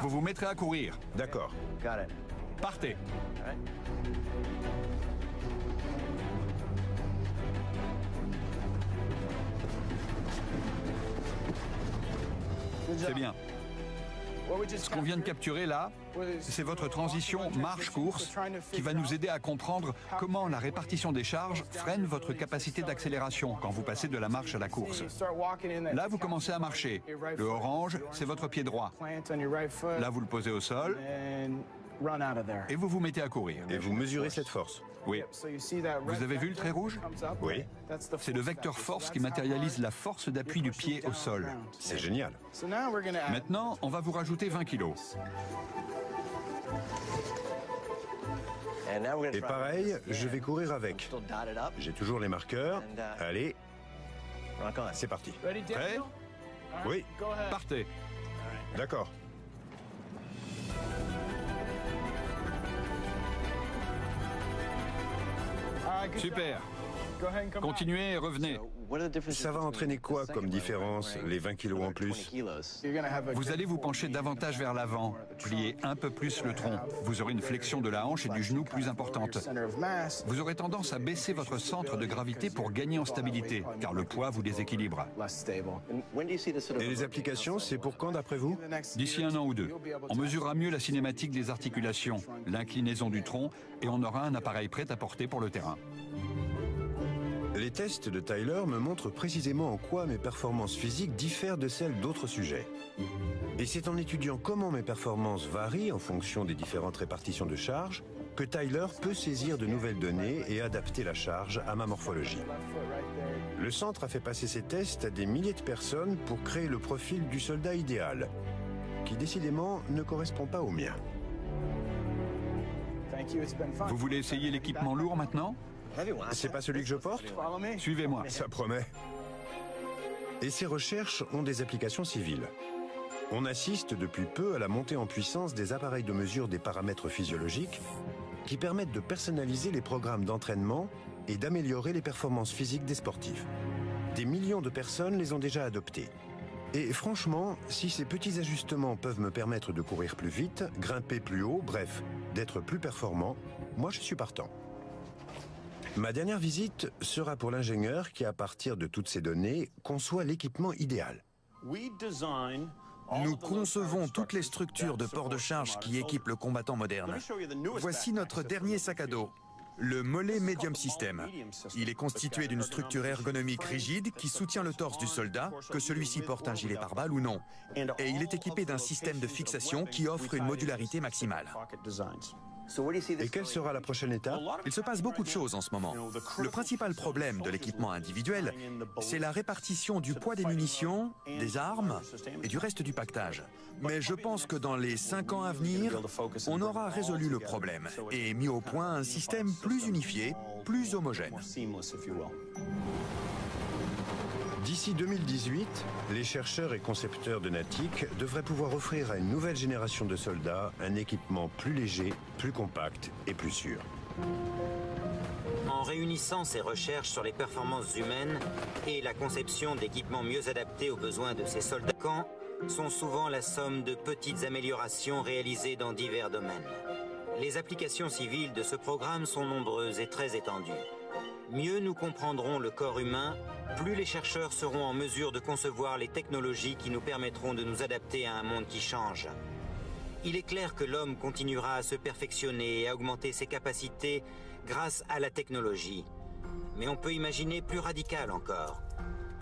vous vous mettrez à courir. D'accord. Partez. C'est bien. Ce qu'on vient de capturer là, c'est votre transition marche-course qui va nous aider à comprendre comment la répartition des charges freine votre capacité d'accélération quand vous passez de la marche à la course. Là, vous commencez à marcher. Le orange, c'est votre pied droit. Là, vous le posez au sol et vous vous mettez à courir. Et vous mesurez cette force? Oui. Vous avez vu le trait rouge? Oui. C'est le vecteur force qui matérialise la force d'appui du pied au sol. C'est génial. Maintenant, on va vous rajouter 20 kilos. Et pareil, je vais courir avec. J'ai toujours les marqueurs. Allez, c'est parti. Prêt? Oui, Partez. d'accord. Super. Continuez et revenez. Ça va entraîner quoi comme différence, les 20 kilos en plus? Vous allez vous pencher davantage vers l'avant, plier un peu plus le tronc. Vous aurez une flexion de la hanche et du genou plus importante. Vous aurez tendance à baisser votre centre de gravité pour gagner en stabilité, car le poids vous déséquilibre. Et les applications, c'est pour quand d'après vous? D'ici 1 an ou 2, on mesurera mieux la cinématique des articulations, l'inclinaison du tronc, et on aura un appareil prêt à porter pour le terrain. Les tests de Tyler me montrent précisément en quoi mes performances physiques diffèrent de celles d'autres sujets. Et c'est en étudiant comment mes performances varient en fonction des différentes répartitions de charge que Tyler peut saisir de nouvelles données et adapter la charge à ma morphologie. Le centre a fait passer ces tests à des milliers de personnes pour créer le profil du soldat idéal, qui décidément ne correspond pas au mien. Vous voulez essayer l'équipement lourd maintenant? C'est pas celui que je porte? Suivez-moi. Ça promet. Et ces recherches ont des applications civiles. On assiste depuis peu à la montée en puissance des appareils de mesure des paramètres physiologiques qui permettent de personnaliser les programmes d'entraînement et d'améliorer les performances physiques des sportifs. Des millions de personnes les ont déjà adoptés. Et franchement, si ces petits ajustements peuvent me permettre de courir plus vite, grimper plus haut, bref, d'être plus performant, moi je suis partant. Ma dernière visite sera pour l'ingénieur qui, à partir de toutes ces données, conçoit l'équipement idéal. Nous concevons toutes les structures de port de charge qui équipent le combattant moderne. Voici notre dernier sac à dos, le Mollet Medium System. Il est constitué d'une structure ergonomique rigide qui soutient le torse du soldat, que celui-ci porte un gilet pare-balles ou non. Et il est équipé d'un système de fixation qui offre une modularité maximale. Et quelle sera la prochaine étape? Il se passe beaucoup de choses en ce moment. Le principal problème de l'équipement individuel, c'est la répartition du poids des munitions, des armes et du reste du pactage. Mais je pense que dans les 5 ans à venir, on aura résolu le problème et mis au point un système plus unifié, plus homogène. D'ici 2018, les chercheurs et concepteurs de Natic devraient pouvoir offrir à une nouvelle génération de soldats un équipement plus léger, plus compact et plus sûr. En réunissant ces recherches sur les performances humaines et la conception d'équipements mieux adaptés aux besoins de ces soldats, sont souvent la somme de petites améliorations réalisées dans divers domaines. Les applications civiles de ce programme sont nombreuses et très étendues. Mieux nous comprendrons le corps humain, plus les chercheurs seront en mesure de concevoir les technologies qui nous permettront de nous adapter à un monde qui change. Il est clair que l'homme continuera à se perfectionner et à augmenter ses capacités grâce à la technologie. Mais on peut imaginer plus radical encore.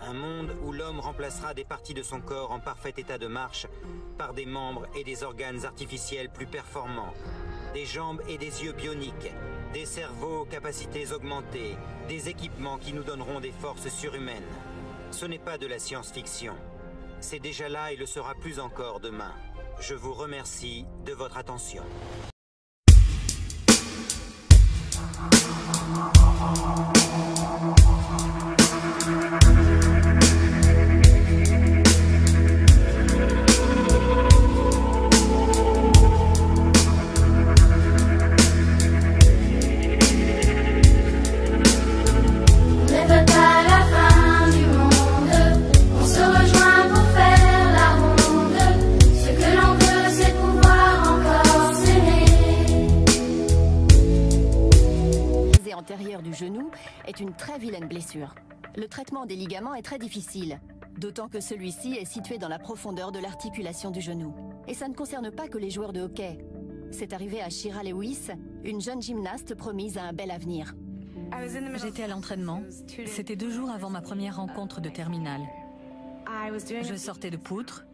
Un monde où l'homme remplacera des parties de son corps en parfait état de marche par des membres et des organes artificiels plus performants, des jambes et des yeux bioniques, des cerveaux aux capacités augmentées, des équipements qui nous donneront des forces surhumaines. Ce n'est pas de la science-fiction. C'est déjà là et le sera plus encore demain. Je vous remercie de votre attention. Antérieure du genou est une très vilaine blessure. Le traitement des ligaments est très difficile, d'autant que celui-ci est situé dans la profondeur de l'articulation du genou. Et ça ne concerne pas que les joueurs de hockey. C'est arrivé à Shira Lewis, une jeune gymnaste promise à un bel avenir. J'étais à l'entraînement. C'était 2 jours avant ma première rencontre de terminale. Je sortais de poutre.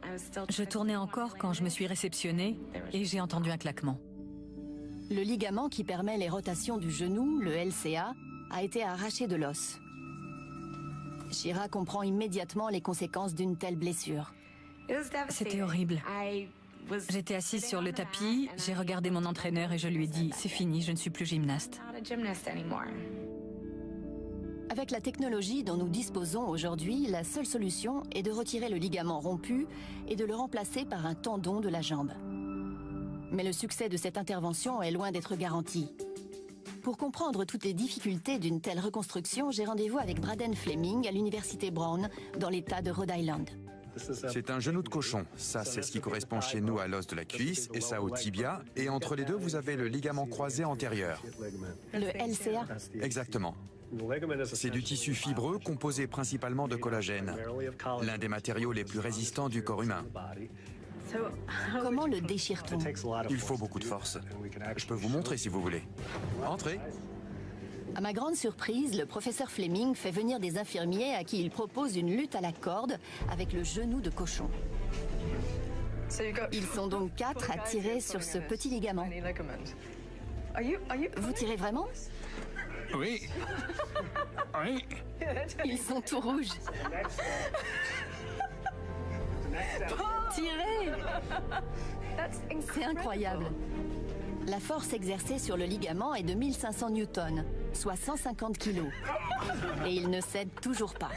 Je tournais encore quand je me suis réceptionnée et j'ai entendu un claquement. Le ligament qui permet les rotations du genou, le LCA, a été arraché de l'os. Shira comprend immédiatement les conséquences d'une telle blessure. C'était horrible. J'étais assise sur le tapis, j'ai regardé mon entraîneur et je lui ai dit « C'est fini, je ne suis plus gymnaste ». Avec la technologie dont nous disposons aujourd'hui, la seule solution est de retirer le ligament rompu et de le remplacer par un tendon de la jambe. Mais le succès de cette intervention est loin d'être garanti. Pour comprendre toutes les difficultés d'une telle reconstruction, j'ai rendez-vous avec Braden Fleming à l'université Brown, dans l'État de Rhode Island. C'est un genou de cochon. Ça, c'est ce qui correspond chez nous à l'os de la cuisse et ça au tibia. Et entre les deux, vous avez le ligament croisé antérieur. Le LCA? Exactement. C'est du tissu fibreux composé principalement de collagène, l'un des matériaux les plus résistants du corps humain. Comment le déchire-t-on? Il faut beaucoup de force. Je peux vous montrer si vous voulez. Entrez. À ma grande surprise, le professeur Fleming fait venir des infirmiers à qui il propose une lutte à la corde avec le genou de cochon. Ils sont donc 4 à tirer sur ce petit ligament. Vous tirez vraiment? Oui. Oui. Ils sont tout rouges. Tirez! C'est incroyable. La force exercée sur le ligament est de 1500 newtons, soit 150 kilos. Et il ne cède toujours pas.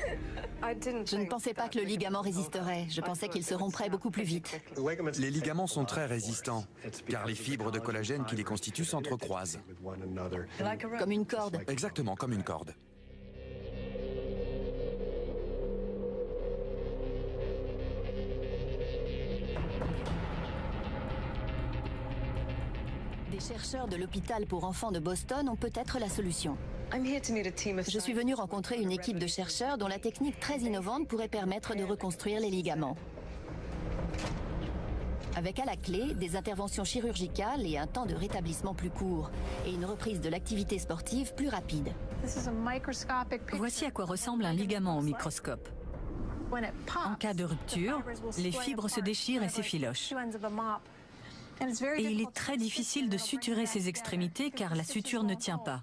Je ne pensais pas que le ligament résisterait. Je pensais qu'il se romprait beaucoup plus vite. Les ligaments sont très résistants, car les fibres de collagène qui les constituent s'entrecroisent. Comme une corde. Exactement, comme une corde. Les chercheurs de l'hôpital pour enfants de Boston ont peut-être la solution. Je suis venue rencontrer une équipe de chercheurs dont la technique très innovante pourrait permettre de reconstruire les ligaments. Avec à la clé des interventions chirurgicales et un temps de rétablissement plus court, et une reprise de l'activité sportive plus rapide. Voici à quoi ressemble un ligament au microscope. En cas de rupture, les fibres se déchirent et s'effilochent. Et il est très difficile de suturer ces extrémités car la suture ne tient pas.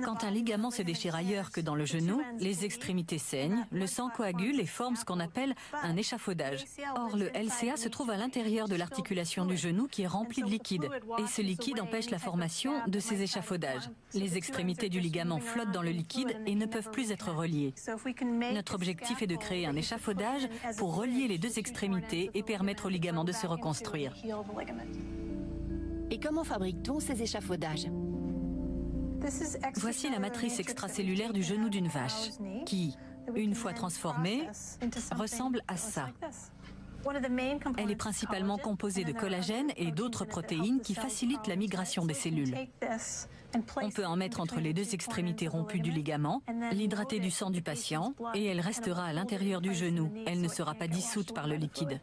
Quand un ligament se déchire ailleurs que dans le genou, les extrémités saignent, le sang coagule et forme ce qu'on appelle un échafaudage. Or, le LCA se trouve à l'intérieur de l'articulation du genou qui est remplie de liquide. Et ce liquide empêche la formation de ces échafaudages. Les extrémités du ligament flottent dans le liquide et ne peuvent plus être reliées. Notre objectif est de créer un échafaudage pour relier les deux extrémités et permettre au ligament de se reconstruire. Et comment fabrique-t-on ces échafaudages? Voici la matrice extracellulaire du genou d'une vache, qui, une fois transformée, ressemble à ça. Elle est principalement composée de collagène et d'autres protéines qui facilitent la migration des cellules. On peut en mettre entre les deux extrémités rompues du ligament, l'hydrater du sang du patient, et elle restera à l'intérieur du genou. Elle ne sera pas dissoute par le liquide.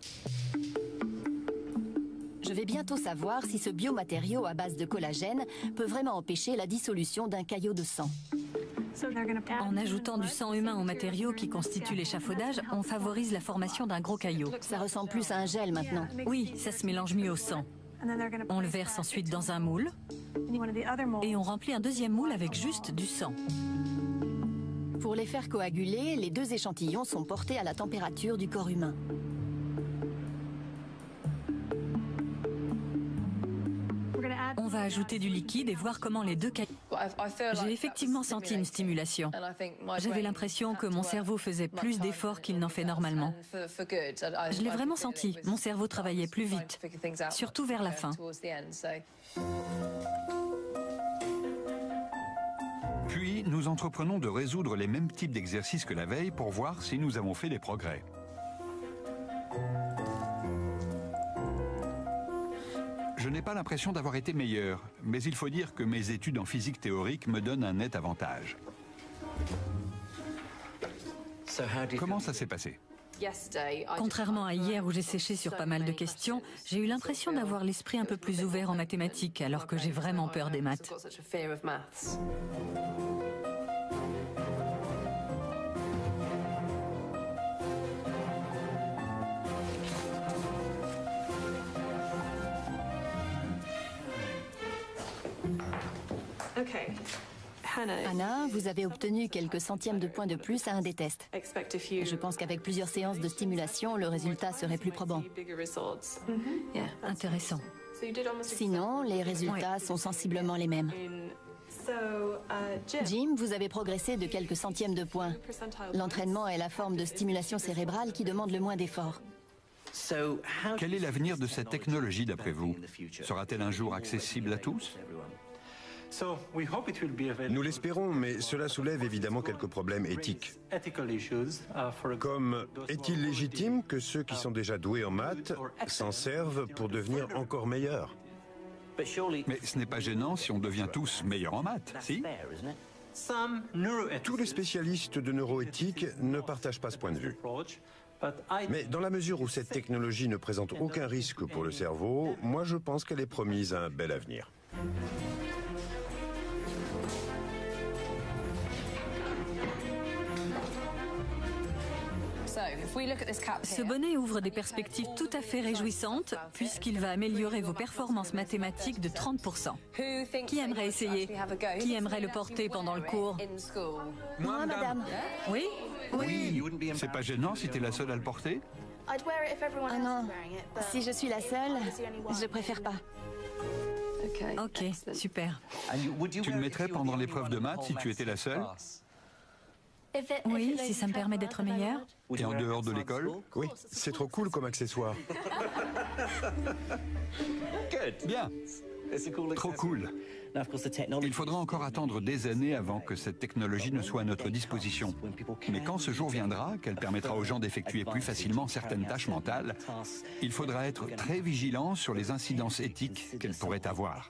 Je vais bientôt savoir si ce biomatériau à base de collagène peut vraiment empêcher la dissolution d'un caillot de sang. En ajoutant du sang humain au matériau qui constitue l'échafaudage, on favorise la formation d'un gros caillot. Ça ressemble plus à un gel maintenant. Oui, ça se mélange mieux au sang. On le verse ensuite dans un moule et on remplit un deuxième moule avec juste du sang. Pour les faire coaguler, les deux échantillons sont portés à la température du corps humain. On va ajouter du liquide et voir comment les deux caillots... J'ai effectivement senti une stimulation. J'avais l'impression que mon cerveau faisait plus d'efforts qu'il n'en fait normalement. Je l'ai vraiment senti. Mon cerveau travaillait plus vite, surtout vers la fin. Puis, nous entreprenons de résoudre les mêmes types d'exercices que la veille pour voir si nous avons fait des progrès. Je n'ai pas l'impression d'avoir été meilleur, mais il faut dire que mes études en physique théorique me donnent un net avantage. Comment ça s'est passé? Contrairement à hier où j'ai séché sur pas mal de questions, j'ai eu l'impression d'avoir l'esprit un peu plus ouvert en mathématiques alors que j'ai vraiment peur des maths. Hannah, vous avez obtenu quelques centièmes de points de plus à un des tests. Je pense qu'avec plusieurs séances de stimulation, le résultat serait plus probant. Intéressant. Sinon, les résultats sont sensiblement les mêmes. Jim, vous avez progressé de quelques centièmes de points. L'entraînement est la forme de stimulation cérébrale qui demande le moins d'efforts. Quel est l'avenir de cette technologie d'après vous? Sera-t-elle un jour accessible à tous? Nous l'espérons, mais cela soulève évidemment quelques problèmes éthiques. Comme, est-il légitime que ceux qui sont déjà doués en maths s'en servent pour devenir encore meilleurs? Mais ce n'est pas gênant si on devient tous meilleurs en maths, si? Tous les spécialistes de neuroéthique ne partagent pas ce point de vue. Mais dans la mesure où cette technologie ne présente aucun risque pour le cerveau, moi je pense qu'elle est promise à un bel avenir. Ce bonnet ouvre des perspectives tout à fait réjouissantes puisqu'il va améliorer vos performances mathématiques de 30%. Qui aimerait essayer? Qui aimerait le porter pendant le cours? Moi, madame. Oui? Oui. C'est pas gênant si t'es la seule à le porter? Ah non, si je suis la seule, je préfère pas. Ok, super. Tu le mettrais pendant l'épreuve de maths si tu étais la seule? Oui, si ça me permet d'être meilleure. Et en dehors de l'école? Oui, c'est trop cool comme accessoire. Bien. Trop cool. Il faudra encore attendre des années avant que cette technologie ne soit à notre disposition. Mais quand ce jour viendra, qu'elle permettra aux gens d'effectuer plus facilement certaines tâches mentales, il faudra être très vigilant sur les incidences éthiques qu'elle pourrait avoir.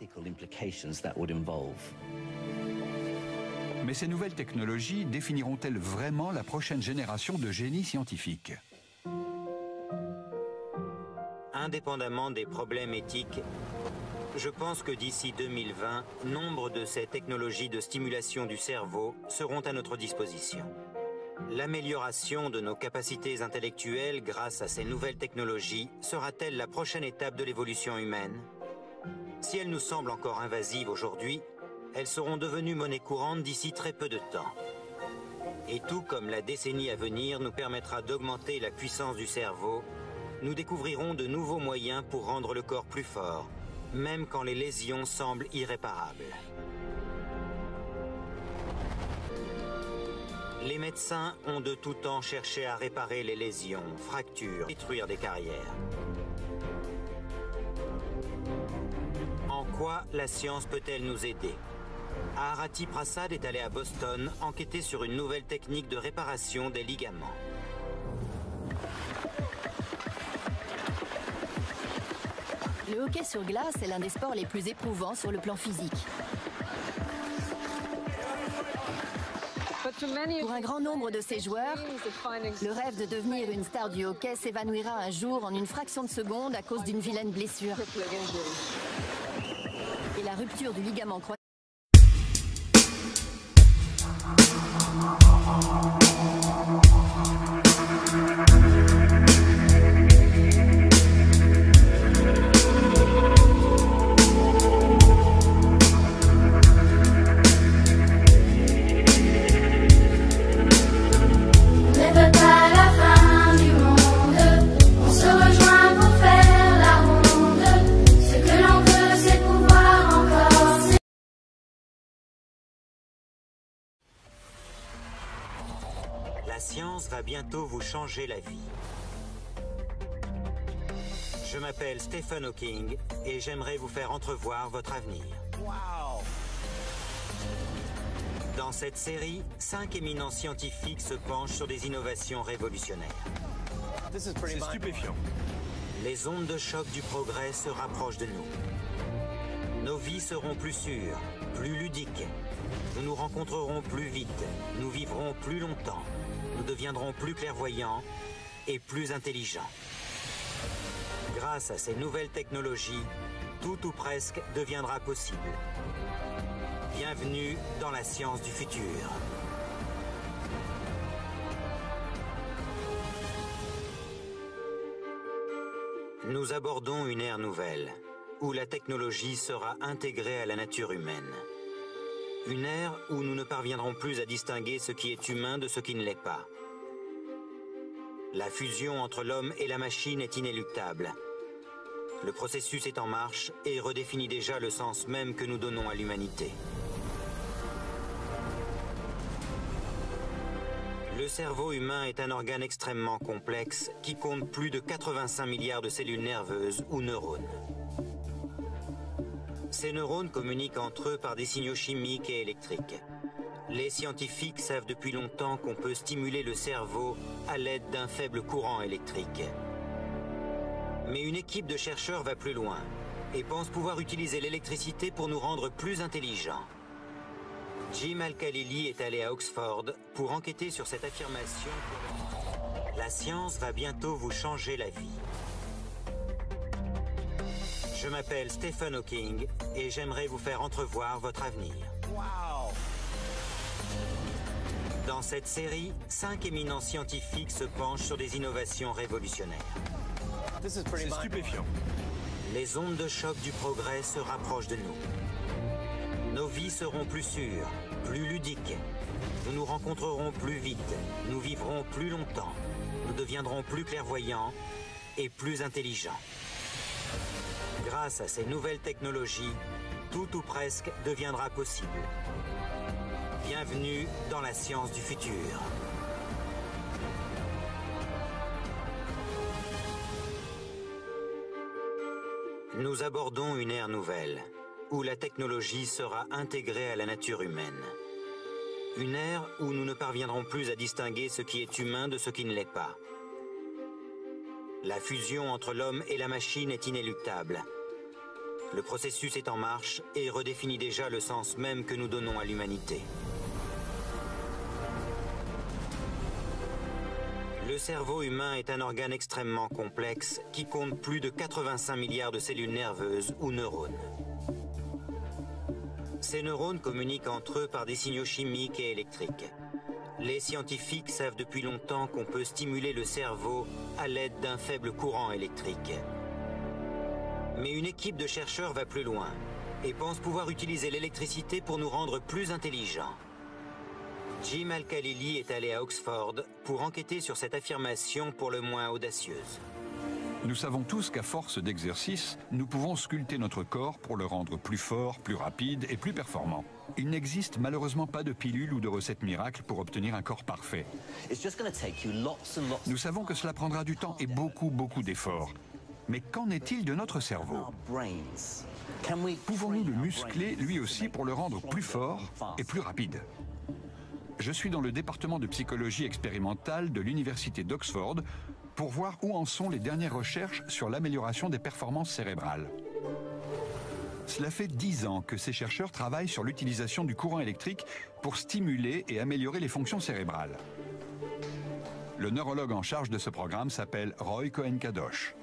Mais ces nouvelles technologies définiront-elles vraiment la prochaine génération de génies scientifiques? Indépendamment des problèmes éthiques, je pense que d'ici 2020, nombre de ces technologies de stimulation du cerveau seront à notre disposition. L'amélioration de nos capacités intellectuelles grâce à ces nouvelles technologies sera-t-elle la prochaine étape de l'évolution humaine? Si elles nous semblent encore invasives aujourd'hui, elles seront devenues monnaie courante d'ici très peu de temps. Et tout comme la décennie à venir nous permettra d'augmenter la puissance du cerveau, nous découvrirons de nouveaux moyens pour rendre le corps plus fort, même quand les lésions semblent irréparables. Les médecins ont de tout temps cherché à réparer les lésions, fractures, détruire des carrières. En quoi la science peut-elle nous aider? Arati Prasad est allé à Boston enquêter sur une nouvelle technique de réparation des ligaments. Le hockey sur glace est l'un des sports les plus éprouvants sur le plan physique. Pour un grand nombre de ces joueurs, le rêve de devenir une star du hockey s'évanouira un jour en une fraction de seconde à cause d'une vilaine blessure. Et la rupture du ligament croisé. La science va bientôt vous changer la vie. Je m'appelle Stephen Hawking et j'aimerais vous faire entrevoir votre avenir. Dans cette série, 5 éminents scientifiques se penchent sur des innovations révolutionnaires. C'est stupéfiant. Les ondes de choc du progrès se rapprochent de nous. Nos vies seront plus sûres, plus ludiques. Nous nous rencontrerons plus vite, nous vivrons plus longtemps. Nous deviendrons plus clairvoyants et plus intelligents. Grâce à ces nouvelles technologies, tout ou presque deviendra possible. Bienvenue dans la science du futur. Nous abordons une ère nouvelle, où la technologie sera intégrée à la nature humaine. Une ère où nous ne parviendrons plus à distinguer ce qui est humain de ce qui ne l'est pas. La fusion entre l'homme et la machine est inéluctable. Le processus est en marche et redéfinit déjà le sens même que nous donnons à l'humanité. Le cerveau humain est un organe extrêmement complexe qui compte plus de 85 milliards de cellules nerveuses ou neurones. Ces neurones communiquent entre eux par des signaux chimiques et électriques. Les scientifiques savent depuis longtemps qu'on peut stimuler le cerveau à l'aide d'un faible courant électrique. Mais une équipe de chercheurs va plus loin et pense pouvoir utiliser l'électricité pour nous rendre plus intelligents. Jim Al-Khalili est allé à Oxford pour enquêter sur cette affirmation. La science va bientôt vous changer la vie. Je m'appelle Stephen Hawking et j'aimerais vous faire entrevoir votre avenir. Dans cette série, 5 éminents scientifiques se penchent sur des innovations révolutionnaires. C'est stupéfiant. Les ondes de choc du progrès se rapprochent de nous. Nos vies seront plus sûres, plus ludiques. Nous nous rencontrerons plus vite, nous vivrons plus longtemps. Nous deviendrons plus clairvoyants et plus intelligents. Grâce à ces nouvelles technologies, tout ou presque deviendra possible. Bienvenue dans la science du futur. Nous abordons une ère nouvelle, où la technologie sera intégrée à la nature humaine. Une ère où nous ne parviendrons plus à distinguer ce qui est humain de ce qui ne l'est pas. La fusion entre l'homme et la machine est inéluctable. Le processus est en marche et redéfinit déjà le sens même que nous donnons à l'humanité. Le cerveau humain est un organe extrêmement complexe qui compte plus de 85 milliards de cellules nerveuses ou neurones. Ces neurones communiquent entre eux par des signaux chimiques et électriques. Les scientifiques savent depuis longtemps qu'on peut stimuler le cerveau à l'aide d'un faible courant électrique. Mais une équipe de chercheurs va plus loin et pense pouvoir utiliser l'électricité pour nous rendre plus intelligents. Jim Al-Khalili est allé à Oxford pour enquêter sur cette affirmation pour le moins audacieuse. Nous savons tous qu'à force d'exercice, nous pouvons sculpter notre corps pour le rendre plus fort, plus rapide et plus performant. Il n'existe malheureusement pas de pilule ou de recette miracle pour obtenir un corps parfait. Nous savons que cela prendra du temps et beaucoup d'efforts. Mais qu'en est-il de notre cerveau? Pouvons-nous le muscler lui aussi pour le rendre plus fort et plus rapide? Je suis dans le département de psychologie expérimentale de l'université d'Oxford pour voir où en sont les dernières recherches sur l'amélioration des performances cérébrales. Cela fait 10 ans que ces chercheurs travaillent sur l'utilisation du courant électrique pour stimuler et améliorer les fonctions cérébrales. Le neurologue en charge de ce programme s'appelle Roy Cohen-Kadosh.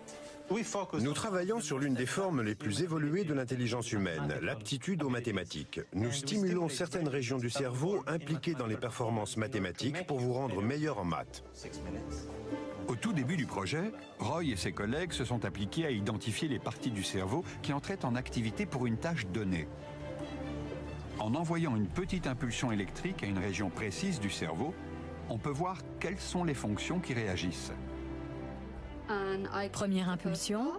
Nous travaillons sur l'une des formes les plus évoluées de l'intelligence humaine, l'aptitude aux mathématiques. Nous stimulons certaines régions du cerveau impliquées dans les performances mathématiques pour vous rendre meilleur en maths. Au tout début du projet, Roy et ses collègues se sont appliqués à identifier les parties du cerveau qui entraient en activité pour une tâche donnée. En envoyant une petite impulsion électrique à une région précise du cerveau, on peut voir quelles sont les fonctions qui réagissent. Première impulsion.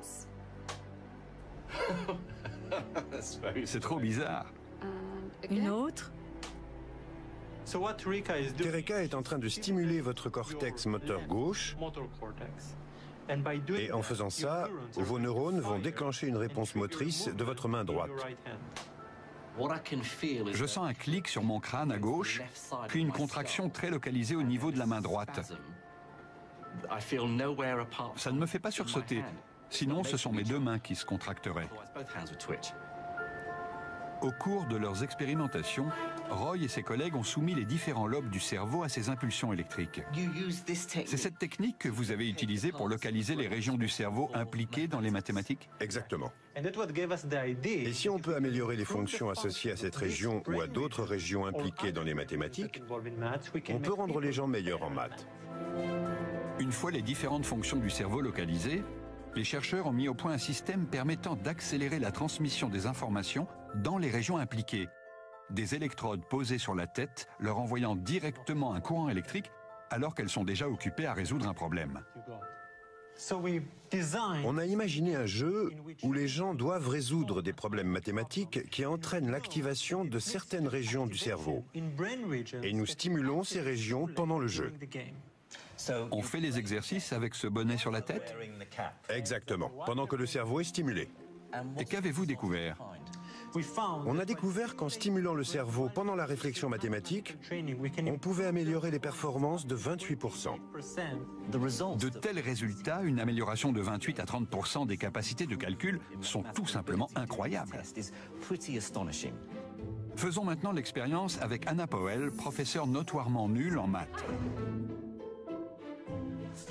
C'est trop bizarre. Une autre. Tereka est en train de stimuler votre cortex moteur gauche et en faisant ça, vos neurones vont déclencher une réponse motrice de votre main droite. Je sens un clic sur mon crâne à gauche, puis une contraction très localisée au niveau de la main droite. Ça ne me fait pas sursauter, sinon ce sont mes deux mains qui se contracteraient. Au cours de leurs expérimentations, Roy et ses collègues ont soumis les différents lobes du cerveau à ces impulsions électriques. C'est cette technique que vous avez utilisée pour localiser les régions du cerveau impliquées dans les mathématiques? Exactement. Et si on peut améliorer les fonctions associées à cette région ou à d'autres régions impliquées dans les mathématiques, on peut rendre les gens meilleurs en maths. Une fois les différentes fonctions du cerveau localisées, les chercheurs ont mis au point un système permettant d'accélérer la transmission des informations dans les régions impliquées. Des électrodes posées sur la tête leur envoyant directement un courant électrique alors qu'elles sont déjà occupées à résoudre un problème. On a imaginé un jeu où les gens doivent résoudre des problèmes mathématiques qui entraînent l'activation de certaines régions du cerveau. Et nous stimulons ces régions pendant le jeu. On fait les exercices avec ce bonnet sur la tête? Exactement, pendant que le cerveau est stimulé. Et qu'avez-vous découvert? On a découvert qu'en stimulant le cerveau pendant la réflexion mathématique, on pouvait améliorer les performances de 28%. De tels résultats, une amélioration de 28 à 30% des capacités de calcul, sont tout simplement incroyables. Faisons maintenant l'expérience avec Anna Powell, professeure notoirement nulle en maths.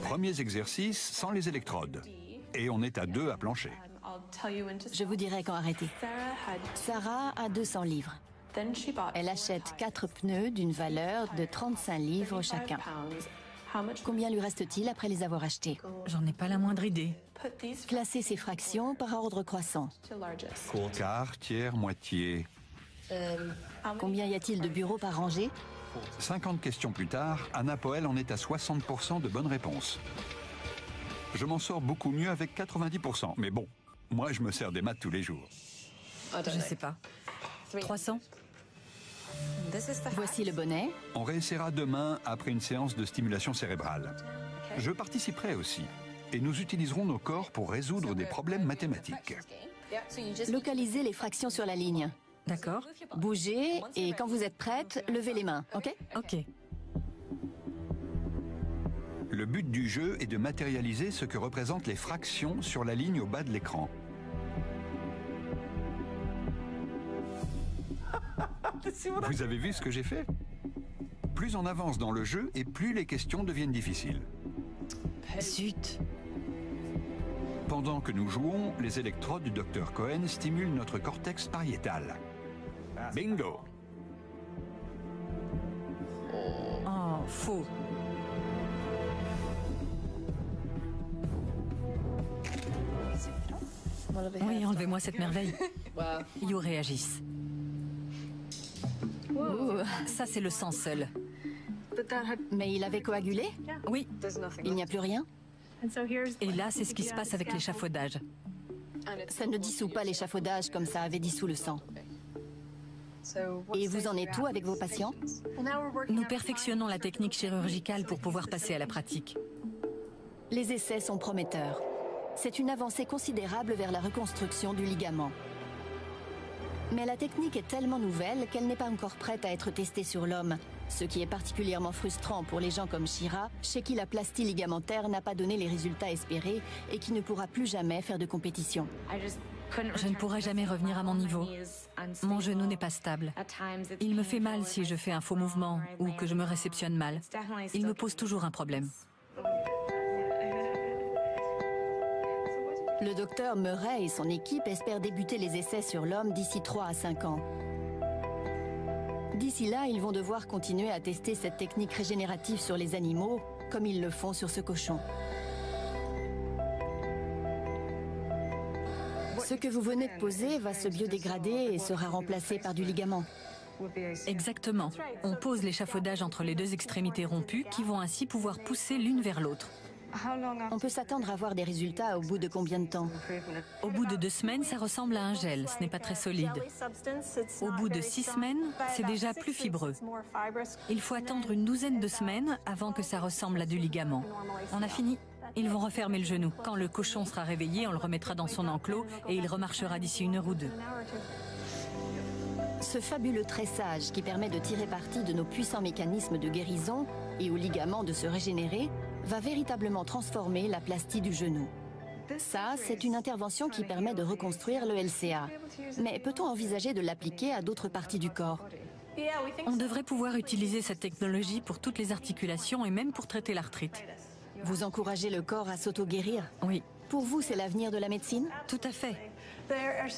Premiers exercices sans les électrodes. Et on est à 2 à plancher. Je vous dirai quand arrêter. Sarah a 200 livres. Elle achète 4 pneus d'une valeur de 35 livres chacun. Combien lui reste-t-il après les avoir achetés? J'en ai pas la moindre idée. Classez ces fractions par ordre croissant. Quart, tiers, moitié. Combien y a-t-il de bureaux par rangée? 50 questions plus tard, Anna Powell en est à 60% de bonnes réponses. Je m'en sors beaucoup mieux avec 90%, mais bon, moi je me sers des maths tous les jours. Je sais pas. 300? Voici le bonnet. On réessayera demain après une séance de stimulation cérébrale. Je participerai aussi, et nous utiliserons nos corps pour résoudre des problèmes mathématiques. Localisez les fractions sur la ligne. D'accord. Bougez et quand vous êtes prête, levez les mains, ok? Ok. Le but du jeu est de matérialiser ce que représentent les fractions sur la ligne au bas de l'écran. Vous avez vu ce que j'ai fait? Plus on avance dans le jeu et plus les questions deviennent difficiles. Zut. Pendant que nous jouons, les électrodes du Dr Cohen stimulent notre cortex pariétal. Bingo! Oh. Faux. Oui, enlevez-moi cette merveille. You réagissent. Ça, c'est le sang seul. Mais il avait coagulé? Oui. Il n'y a plus rien? Et là, c'est ce qui se passe avec l'échafaudage. Ça ne dissout pas l'échafaudage comme ça avait dissous le sang. Et vous en êtes où avec vos patients? Nous perfectionnons la technique chirurgicale pour pouvoir passer à la pratique. Les essais sont prometteurs. C'est une avancée considérable vers la reconstruction du ligament. Mais la technique est tellement nouvelle qu'elle n'est pas encore prête à être testée sur l'homme, ce qui est particulièrement frustrant pour les gens comme Shira, chez qui la plastie ligamentaire n'a pas donné les résultats espérés et qui ne pourra plus jamais faire de compétition. Je ne pourrai jamais revenir à mon niveau. Mon genou n'est pas stable. Il me fait mal si je fais un faux mouvement ou que je me réceptionne mal. Il me pose toujours un problème. Le docteur Murray et son équipe espèrent débuter les essais sur l'homme d'ici 3 à 5 ans. D'ici là, ils vont devoir continuer à tester cette technique régénérative sur les animaux, comme ils le font sur ce cochon. Ce que vous venez de poser va se biodégrader et sera remplacé par du ligament. Exactement. On pose l'échafaudage entre les deux extrémités rompues qui vont ainsi pouvoir pousser l'une vers l'autre. On peut s'attendre à voir des résultats au bout de combien de temps? Au bout de 2 semaines, ça ressemble à un gel, ce n'est pas très solide. Au bout de 6 semaines, c'est déjà plus fibreux. Il faut attendre une douzaine de semaines avant que ça ressemble à du ligament. On a fini. Ils vont refermer le genou. Quand le cochon sera réveillé, on le remettra dans son enclos et il remarchera d'ici 1 heure ou 2. Ce fabuleux tressage qui permet de tirer parti de nos puissants mécanismes de guérison et aux ligaments de se régénérer va véritablement transformer la plastie du genou. Ça, c'est une intervention qui permet de reconstruire le LCA. Mais peut-on envisager de l'appliquer à d'autres parties du corps? On devrait pouvoir utiliser cette technologie pour toutes les articulations et même pour traiter l'arthrite. Vous encouragez le corps à s'auto-guérir? Oui. Pour vous, c'est l'avenir de la médecine? Tout à fait.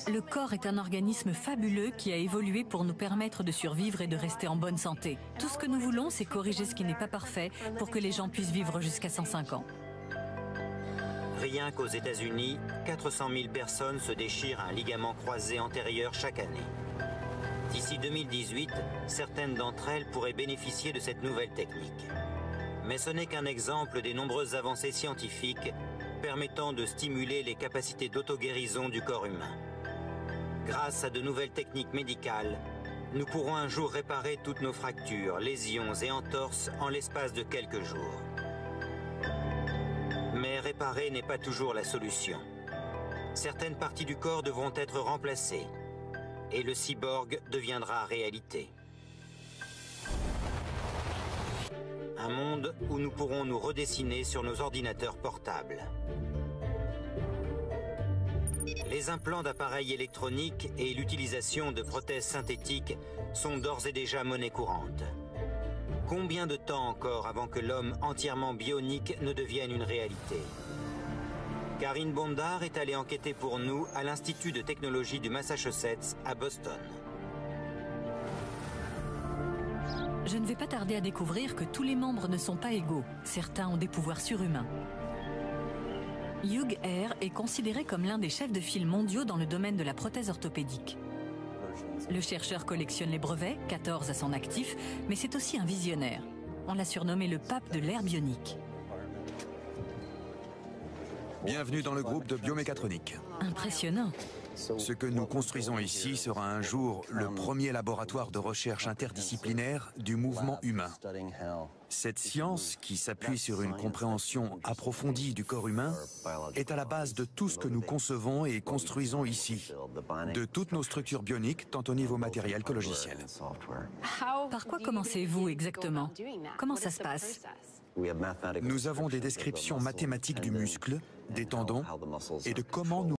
Le corps est un organisme fabuleux qui a évolué pour nous permettre de survivre et de rester en bonne santé. Tout ce que nous voulons, c'est corriger ce qui n'est pas parfait pour que les gens puissent vivre jusqu'à 105 ans. Rien qu'aux États-Unis, 400 000 personnes se déchirent un ligament croisé antérieur chaque année. D'ici 2018, certaines d'entre elles pourraient bénéficier de cette nouvelle technique. Mais ce n'est qu'un exemple des nombreuses avancées scientifiques permettant de stimuler les capacités d'auto-guérison du corps humain. Grâce à de nouvelles techniques médicales, nous pourrons un jour réparer toutes nos fractures, lésions et entorses en l'espace de quelques jours. Mais réparer n'est pas toujours la solution. Certaines parties du corps devront être remplacées et le cyborg deviendra réalité. Un monde où nous pourrons nous redessiner sur nos ordinateurs portables. Les implants d'appareils électroniques et l'utilisation de prothèses synthétiques sont d'ores et déjà monnaie courante. Combien de temps encore avant que l'homme entièrement bionique ne devienne une réalité? Karine Bondar est allée enquêter pour nous à l'Institut de technologie du Massachusetts à Boston. Je ne vais pas tarder à découvrir que tous les membres ne sont pas égaux. Certains ont des pouvoirs surhumains. Hugh Eyre est considéré comme l'un des chefs de file mondiaux dans le domaine de la prothèse orthopédique. Le chercheur collectionne les brevets, 14 à son actif, mais c'est aussi un visionnaire. On l'a surnommé le pape de l'ère bionique. Bienvenue dans le groupe de biomécatronique. Impressionnant. Ce que nous construisons ici sera un jour le premier laboratoire de recherche interdisciplinaire du mouvement humain. Cette science, qui s'appuie sur une compréhension approfondie du corps humain, est à la base de tout ce que nous concevons et construisons ici, de toutes nos structures bioniques, tant au niveau matériel que logiciel. Par quoi commencez-vous exactement? Comment ça se passe? Nous avons des descriptions mathématiques du muscle, des tendons et de comment nous